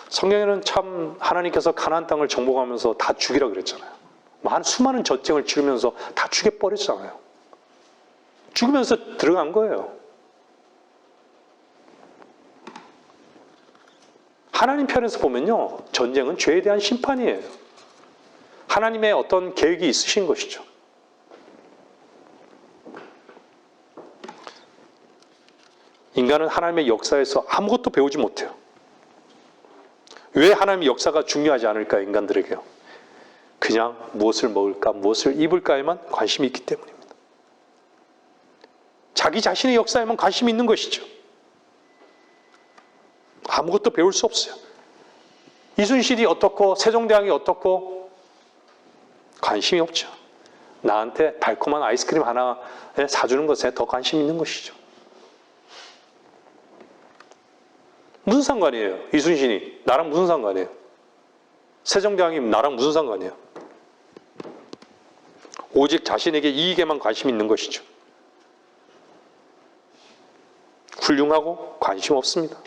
[SPEAKER 1] 성경에는 참 하나님께서 가나안 땅을 정복하면서 다 죽이라 그랬잖아요. 수많은 전쟁을 치르면서 다 죽여버렸잖아요. 죽으면서 들어간 거예요. 하나님 편에서 보면요, 전쟁은 죄에 대한 심판이에요. 하나님의 어떤 계획이 있으신 것이죠. 인간은 하나님의 역사에서 아무것도 배우지 못해요. 왜 하나님의 역사가 중요하지 않을까, 인간들에게요? 그냥 무엇을 먹을까, 무엇을 입을까에만 관심이 있기 때문입니다. 자기 자신의 역사에만 관심이 있는 것이죠. 아무것도 배울 수 없어요. 이순실이 어떻고 세종대왕이 어떻고 관심이 없죠. 나한테 달콤한 아이스크림 하나 사주는 것에 더 관심 있는 것이죠. 무슨 상관이에요? 이순신이 나랑 무슨 상관이에요? 세종대왕이 나랑 무슨 상관이에요? 오직 자신에게 이익에만 관심 있는 것이죠. 훌륭하고 관심 없습니다.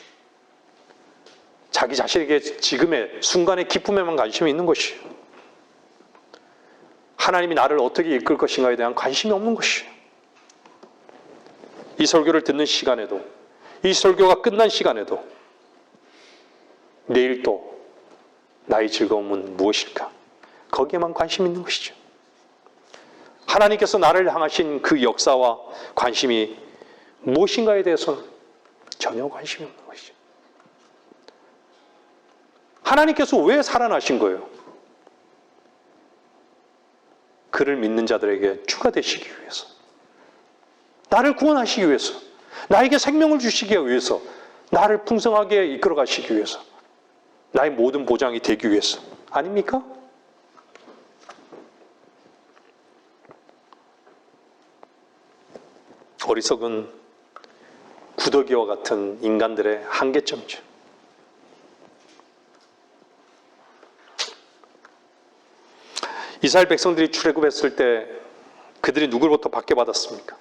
[SPEAKER 1] 자기 자신에게 지금의 순간의 기쁨에만 관심이 있는 것이에요. 하나님이 나를 어떻게 이끌 것인가에 대한 관심이 없는 것이에요. 이 설교를 듣는 시간에도, 이 설교가 끝난 시간에도 내일 또 나의 즐거움은 무엇일까? 거기에만 관심 있는 것이죠. 하나님께서 나를 향하신 그 역사와 관심이 무엇인가에 대해서는 전혀 관심이 없는 것이죠. 하나님께서 왜 살아나신 거예요? 그를 믿는 자들에게 주가 되시기 위해서, 나를 구원하시기 위해서, 나에게 생명을 주시기 위해서, 나를 풍성하게 이끌어 가시기 위해서, 나의 모든 보장이 되기 위해서 아닙니까? 어리석은 구더기와 같은 인간들의 한계점이죠. 이스라엘 백성들이 출애굽했을 때 그들이 누구로부터 박해받았습니까?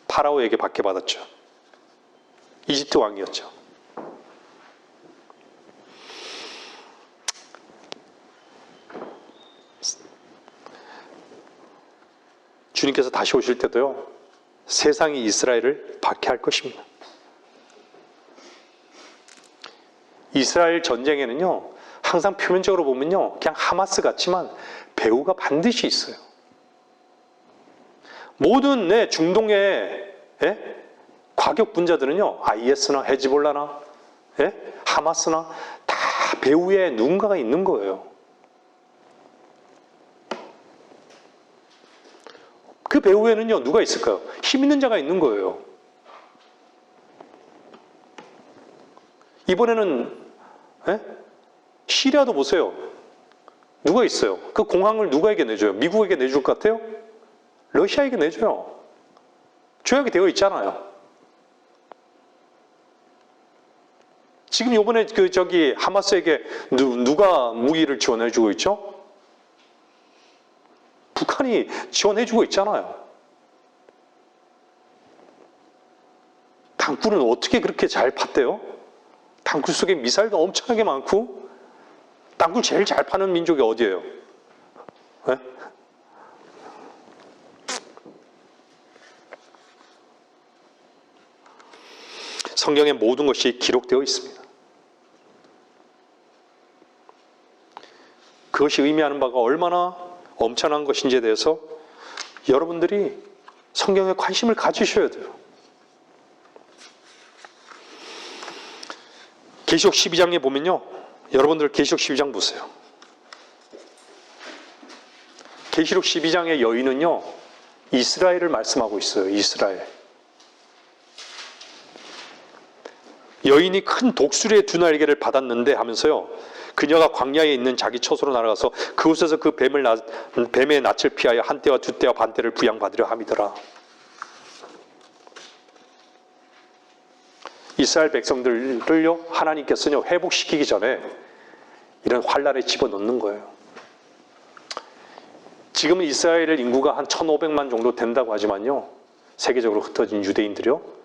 [SPEAKER 1] 파라오에게 박해받았죠. 이집트 왕이었죠. 주님께서 다시 오실 때도요, 세상이 이스라엘을 박해할 것입니다. 이스라엘 전쟁에는요, 항상 표면적으로 보면요, 그냥 하마스 같지만 배후가 반드시 있어요. 모든 중동의 과격 분자들은요, IS나 헤즈볼라나 하마스나 다 배후에 누군가가 있는 거예요. 그 배후에는요, 누가 있을까요? 힘 있는 자가 있는 거예요. 이번에는 시리아도 보세요. 누가 있어요? 그 공항을 누구에게 내줘요? 미국에게 내줄 것 같아요? 러시아에게 내줘요. 조약이 되어 있잖아요. 지금 이번에 하마스에게 누가 무기를 지원해주고 있죠? 북한이 지원해주고 있잖아요. 땅굴은 어떻게 그렇게 잘 팠대요? 땅굴 속에 미사일도 엄청나게 많고, 땅굴 제일 잘 파는 민족이 어디예요? 성경에 모든 것이 기록되어 있습니다. 그것이 의미하는 바가 얼마나 엄청난 것인지에 대해서 여러분들이 성경에 관심을 가지셔야 돼요. 계시록 12장에 보면요, 여러분들 계시록 12장 보세요. 계시록 12장의 여인은요, 이스라엘을 말씀하고 있어요. 이스라엘. 여인이 큰 독수리의 두 날개를 받았는데 하면서요, 그녀가 광야에 있는 자기 처소로 날아가서 그곳에서 그 뱀의 낯을 피하여 한 때와 두 때와 반 때를 부양받으려 함이더라. 이스라엘 백성들을요, 하나님께서는요, 회복시키기 전에 이런 환란에 집어넣는 거예요. 지금은 이스라엘 인구가 한 1,500만 정도 된다고 하지만요, 세계적으로 흩어진 유대인들이요,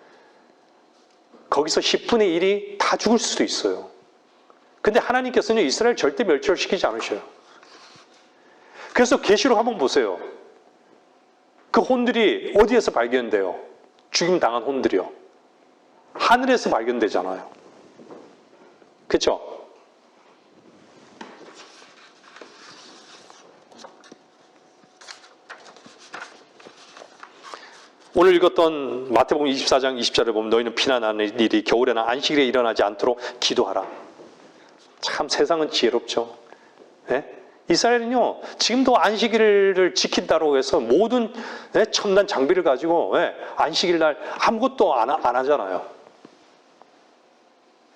[SPEAKER 1] 거기서 10분의 1이 다 죽을 수도 있어요. 근데 하나님께서는 이스라엘 절대 멸절시키지 않으셔요. 그래서 계시록 한번 보세요. 그 혼들이 어디에서 발견돼요? 죽임 당한 혼들이요. 하늘에서 발견되잖아요. 그렇죠? 오늘 읽었던 마태복음 24장 20절을 보면 너희는 피난하는 일이 겨울에나 안식일에 일어나지 않도록 기도하라. 참 세상은 지혜롭죠. 예? 이스라엘은요, 지금도 안식일을 지킨다고 해서 모든 첨단 장비를 가지고 안식일 날 아무것도 안 하잖아요.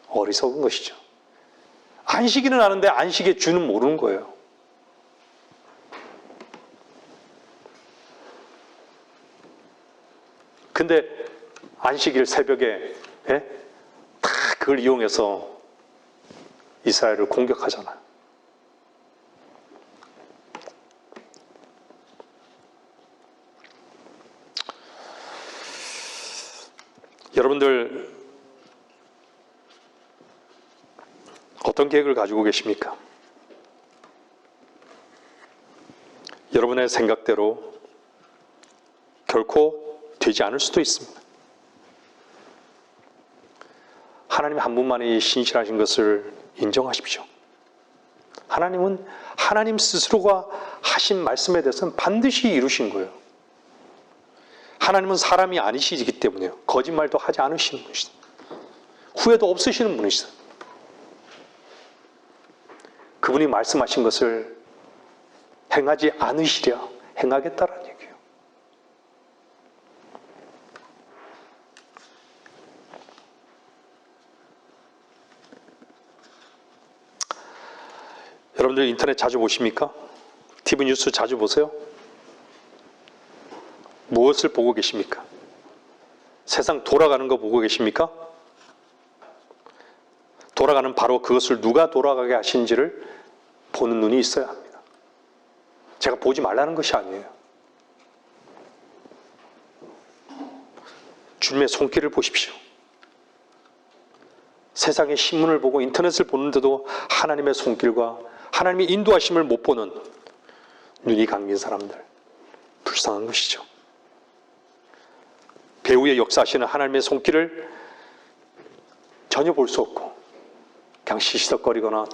[SPEAKER 1] 어리석은 것이죠. 안식일은 아는데 안식의 주는 모르는 거예요. 근데 안식일 새벽에 다 그걸 이용해서 이스라엘을 공격하잖아요. 여러분들 어떤 계획을 가지고 계십니까? 여러분의 생각대로 결코 되지 않을 수도 있습니다. 하나님 한 분만이 신실하신 것을 인정하십시오. 하나님은 하나님 스스로가 하신 말씀에 대해서는 반드시 이루신 거예요. 하나님은 사람이 아니시기 때문에요. 거짓말도 하지 않으시는 분이시다. 후회도 없으시는 분이시다. 그분이 말씀하신 것을 행하지 않으시랴 행하겠다라는 얘기예요. 여러분들 인터넷 자주 보십니까? TV 뉴스 자주 보세요? 무엇을 보고 계십니까? 세상 돌아가는 거 보고 계십니까? 돌아가는 바로 그것을 누가 돌아가게 하신지를 보는 눈이 있어야 합니다. 제가 보지 말라는 것이 아니에요. 주님의 손길을 보십시오. 세상의 신문을 보고 인터넷을 보는데도 하나님의 손길과 하나님의 인도하심을 못 보는 눈이 감긴 사람들, 불쌍한 것이죠. 배후의 역사하시는 하나님의 손길을 전혀 볼 수 없고 그냥 시시덕거리거나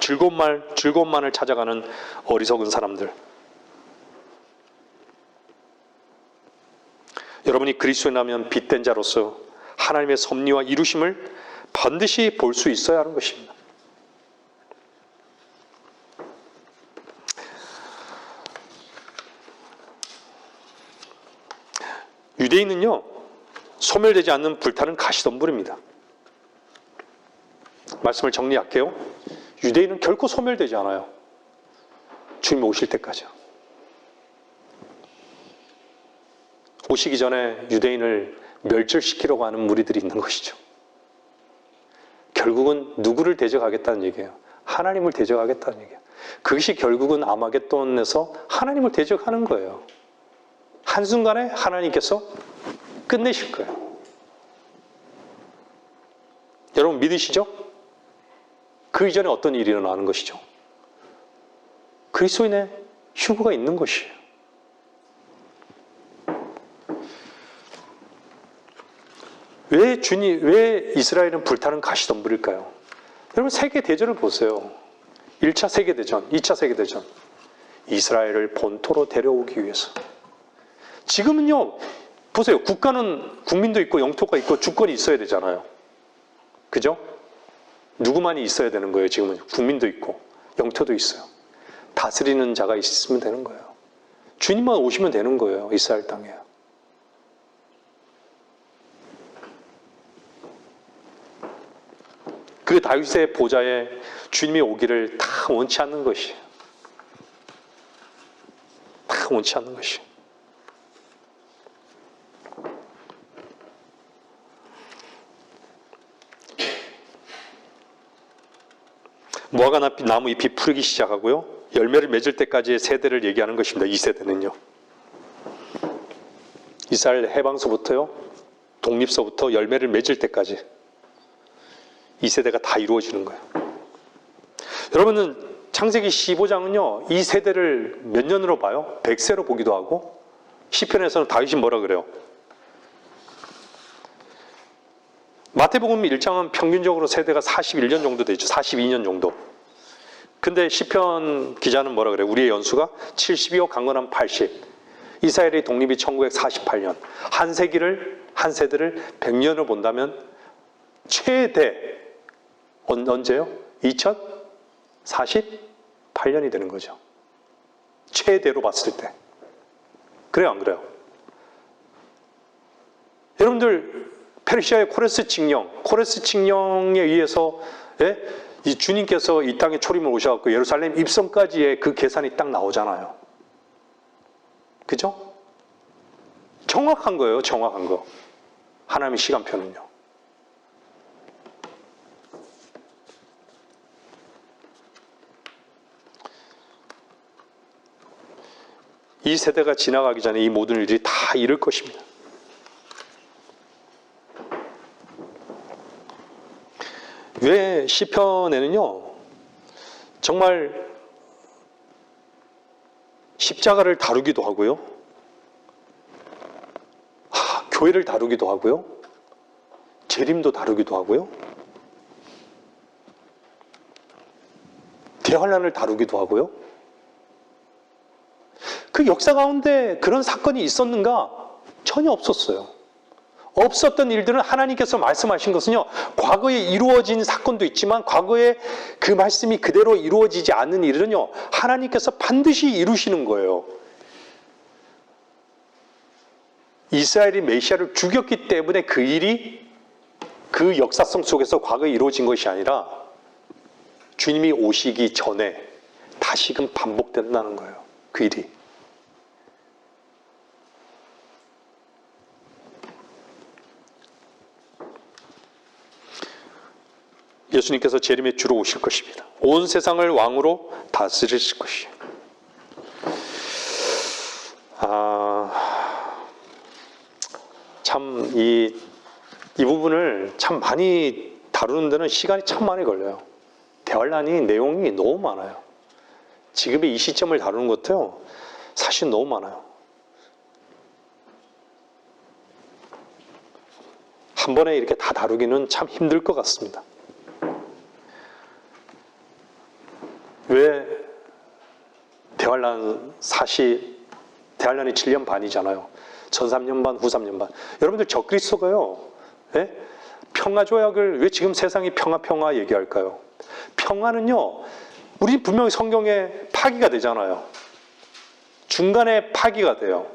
[SPEAKER 1] 즐거움만을 찾아가는 어리석은 사람들. 여러분이 그리스도에 나면 빛된 자로서 하나님의 섭리와 이루심을 반드시 볼 수 있어야 하는 것입니다. 유대인은요, 소멸되지 않는 불타는 가시덤불입니다. 말씀을 정리할게요. 유대인은 결코 소멸되지 않아요. 주님 오실 때까지요. 오시기 전에 유대인을 멸절시키려고 하는 무리들이 있는 것이죠. 결국은 누구를 대적하겠다는 얘기예요? 하나님을 대적하겠다는 얘기예요. 그것이 결국은 아마겟돈에서 하나님을 대적하는 거예요. 한순간에 하나님께서 끝내실 거예요. 여러분 믿으시죠? 그 이전에 어떤 일이 일어나는 것이죠? 그리스도인의 휴거가 있는 것이에요. 왜 이스라엘은 불타는 가시덤불일까요? 여러분 세계대전을 보세요. 1차 세계대전, 2차 세계대전. 이스라엘을 본토로 데려오기 위해서. 지금은요, 보세요. 국가는 국민도 있고 영토가 있고 주권이 있어야 되잖아요. 그죠? 누구만이 있어야 되는 거예요. 지금은 국민도 있고 영토도 있어요. 다스리는 자가 있으면 되는 거예요. 주님만 오시면 되는 거예요. 이스라엘 땅에. 그 다윗의 보좌에 주님이 오기를 다 원치 않는 것이에요. 다 원치 않는 것이에요. 무화과 나무 잎이 푸르기 시작하고요. 열매를 맺을 때까지의 세대를 얘기하는 것입니다. 이 세대는요. 이스라엘 해방서부터요. 독립서부터 열매를 맺을 때까지 이 세대가 다 이루어지는 거예요. 여러분은 창세기 15장은요. 이 세대를 몇 년으로 봐요? 100세로 보기도 하고 시편에서는 다윗이 뭐라 그래요? 마태복음 1장은 평균적으로 세대가 41년 정도 되죠. 42년 정도. 근데 시편 기자는 뭐라 그래요? 우리의 연수가 70이요 강건한 80. 이스라엘의 독립이 1948년. 한 세대를 100년을 본다면 최대 언제요? 48년이 되는 거죠. 최대로 봤을 때. 그래요, 안 그래요? 여러분들 페르시아의 코레스 칙령에 의해서 이 주님께서 이 땅에 초림을 오셔갖고 예루살렘 입성까지의 그 계산이 딱 나오잖아요. 그죠? 정확한 거예요, 정확한 거. 하나님의 시간표는요. 이 세대가 지나가기 전에 이 모든 일들이 다 이룰 것입니다. 왜 시편에는요, 정말 십자가를 다루기도 하고요, 교회를 다루기도 하고요, 재림도 다루기도 하고요, 대환란을 다루기도 하고요. 그 역사 가운데 그런 사건이 있었는가? 전혀 없었어요. 없었던 일들은 하나님께서 말씀하신 것은요, 과거에 이루어진 사건도 있지만 과거에 그 말씀이 그대로 이루어지지 않는 일은요, 하나님께서 반드시 이루시는 거예요. 이스라엘이 메시아를 죽였기 때문에 그 일이 그 역사성 속에서 과거에 이루어진 것이 아니라 주님이 오시기 전에 다시금 반복된다는 거예요. 그 일이. 예수님께서 재림의 주로 오실 것입니다. 온 세상을 왕으로 다스리실 것이에요. 참 이 부분을 참 많이 다루는 데는 시간이 참 많이 걸려요. 대환란이 내용이 너무 많아요. 지금의 이 시점을 다루는 것도요, 사실 너무 많아요. 한 번에 이렇게 다 다루기는 참 힘들 것 같습니다. 왜 대환란이 7년 반이잖아요. 전 3년 반, 후 3년 반. 여러분들 적그리스도가요, 평화 조약을 왜 지금 세상이 평화 얘기할까요? 평화는요, 우리 분명히 성경에 파기가 되잖아요. 중간에 파기가 돼요.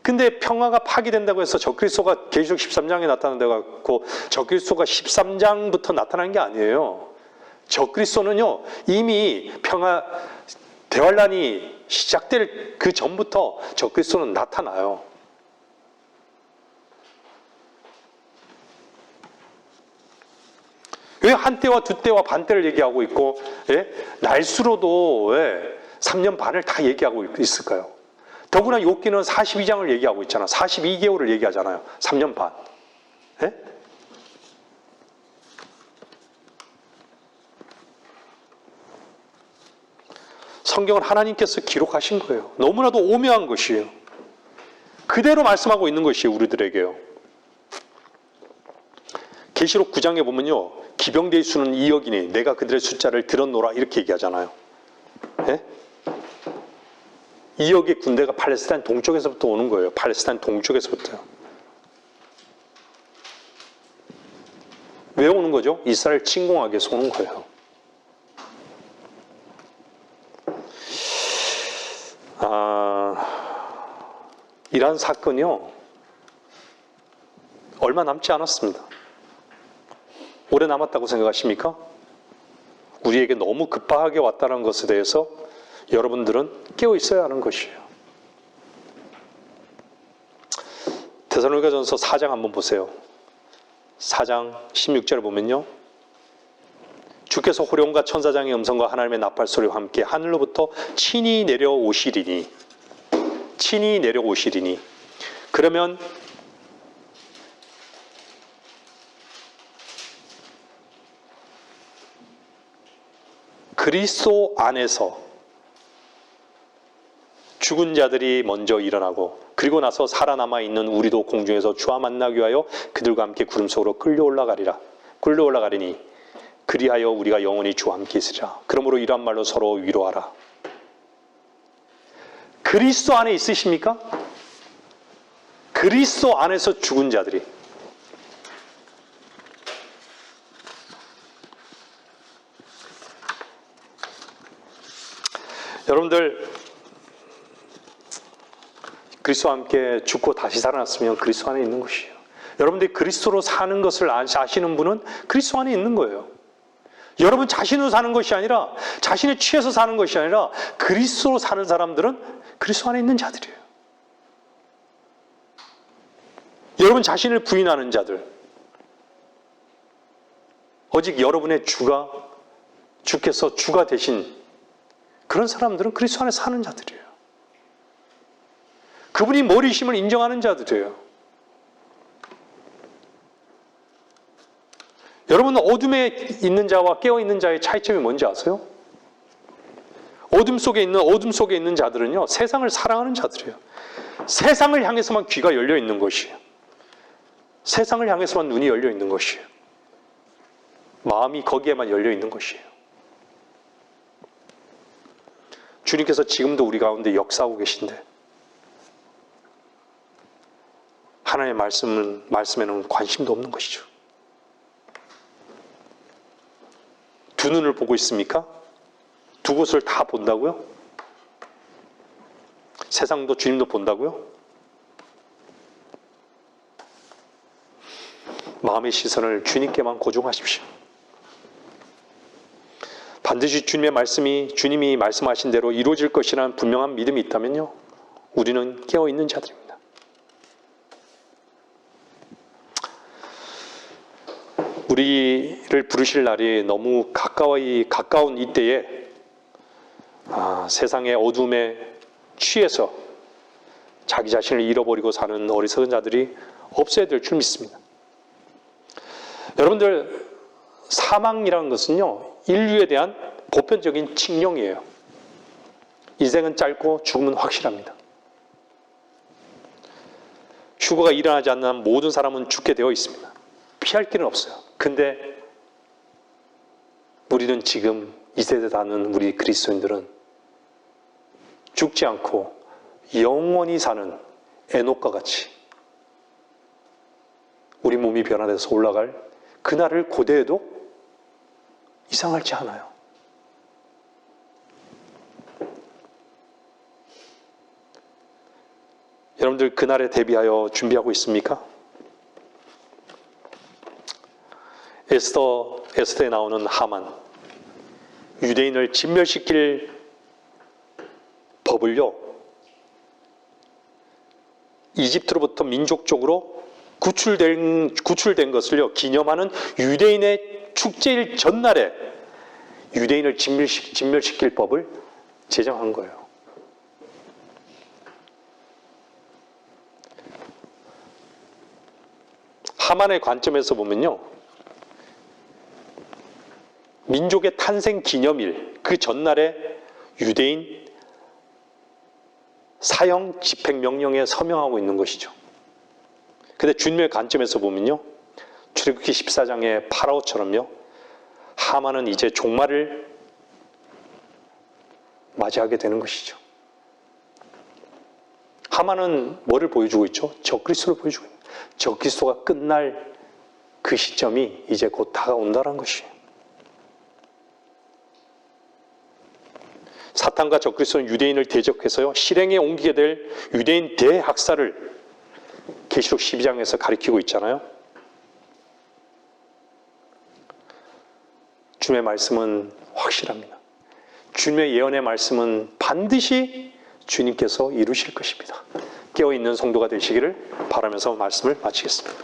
[SPEAKER 1] 근데 평화가 파기된다고 해서 적그리스도가 계시록 13장에 나타난다고 적그리스도가 13장부터 나타난 게 아니에요. 적그리스도는요, 이미 대환란이 시작될 그 전부터 적그리스도는 나타나요. 왜 한때와 두때와 반때를 얘기하고 있고, 날수로도 왜 3년 반을 다 얘기하고 있을까요? 더구나 욥기는 42장을 얘기하고 있잖아. 42개월을 얘기하잖아요. 3년 반. 성경은 하나님께서 기록하신 거예요. 너무나도 오묘한 것이에요. 그대로 말씀하고 있는 것이에요, 우리들에게요. 계시록 9장에 보면요, 기병대의 수는 2억이니 내가 그들의 숫자를 들었노라 이렇게 얘기하잖아요. 2억의 군대가 팔레스타인 동쪽에서부터 오는 거예요. 팔레스타인 동쪽에서부터요. 왜 오는 거죠? 이스라엘 침공하기 위해서 오는 거예요. 이러한 사건이요, 얼마 남지 않았습니다. 오래 남았다고 생각하십니까? 우리에게 너무 급하게 왔다는 것에 대해서 여러분들은 깨어 있어야 하는 것이에요. 데살로니가전서 4장 한번 보세요. 4장 16절을 보면요, 주께서 호령과 천사장의 음성과 하나님의 나팔 소리와 함께 하늘로부터 친히 내려오시리니. 그러면 그리스도 안에서 죽은 자들이 먼저 일어나고, 그리고 나서 살아남아 있는 우리도 공중에서 주와 만나기 위하여 그들과 함께 구름 속으로 끌려올라가리니 그리하여 우리가 영원히 주와 함께 있으리라. 그러므로 이러한 말로 서로 위로하라. 그리스도 안에 있으십니까? 그리스도 안에서 죽은 자들이, 여러분들 그리스도와 함께 죽고 다시 살아났으면 그리스도 안에 있는 것이에요. 여러분들이 그리스도로 사는 것을 아시는 분은 그리스도 안에 있는 거예요. 여러분 자신으로 사는 것이 아니라, 자신에 취해서 사는 것이 아니라 그리스도로 사는 사람들은 그리스도 안에 있는 자들이에요. 여러분 자신을 부인하는 자들, 오직 여러분의 주께서 주가 되신 그런 사람들은 그리스도 안에 사는 자들이에요. 그분이 머리심을 인정하는 자들이에요. 여러분 어둠에 있는 자와 깨어 있는 자의 차이점이 뭔지 아세요? 어둠 속에 있는 자들은요, 세상을 사랑하는 자들이에요. 세상을 향해서만 귀가 열려 있는 것이에요. 세상을 향해서만 눈이 열려 있는 것이에요. 마음이 거기에만 열려 있는 것이에요. 주님께서 지금도 우리 가운데 역사하고 계신데 하나님의 말씀에는 관심도 없는 것이죠. 두 눈을 보고 있습니까? 두 곳을 다 본다고요? 세상도 주님도 본다고요? 마음의 시선을 주님께만 고정하십시오. 반드시 주님이 말씀하신 대로 이루어질 것이라는 분명한 믿음이 있다면요, 우리는 깨어있는 자들입니다. 우리를 부르실 날이 너무 가까운 이때에 세상의 어둠에 취해서 자기 자신을 잃어버리고 사는 어리석은 자들이 없어야 될 줄 믿습니다. 여러분들, 사망이라는 것은요, 인류에 대한 보편적인 칙령이에요. 인생은 짧고 죽음은 확실합니다. 휴거가 일어나지 않는 한 모든 사람은 죽게 되어 있습니다. 피할 길은 없어요. 근데 우리는 지금 이 세대 사는 우리 그리스도인들은 죽지 않고 영원히 사는 에녹과 같이 우리 몸이 변화돼서 올라갈 그날을 고대해도 이상하지 않아요. 여러분들 그날에 대비하여 준비하고 있습니까? 에스더에 나오는 하만, 유대인을 진멸시킬 법을요, 이집트로부터 민족적으로 구출된 것을요 기념하는 유대인의 축제일 전날에 유대인을 진멸시킬 법을 제정한 거예요. 하만의 관점에서 보면요, 민족의 탄생 기념일 그 전날에 유대인 사형 집행명령에 서명하고 있는 것이죠. 근데 주님의 관점에서 보면요, 출애굽기 14장의 파라오처럼요, 하만은 이제 종말을 맞이하게 되는 것이죠. 하만은 뭐를 보여주고 있죠? 적그리스도를 보여주고 있는, 적그리스도가 끝날 그 시점이 이제 곧 다가온다는 것이에요. 사탄과 적그리스도는 유대인을 대적해서요, 실행에 옮기게 될 유대인 대학살을 계시록 12장에서 가리키고 있잖아요. 주님의 말씀은 확실합니다. 주님의 예언의 말씀은 반드시 주님께서 이루실 것입니다. 깨어있는 성도가 되시기를 바라면서 말씀을 마치겠습니다.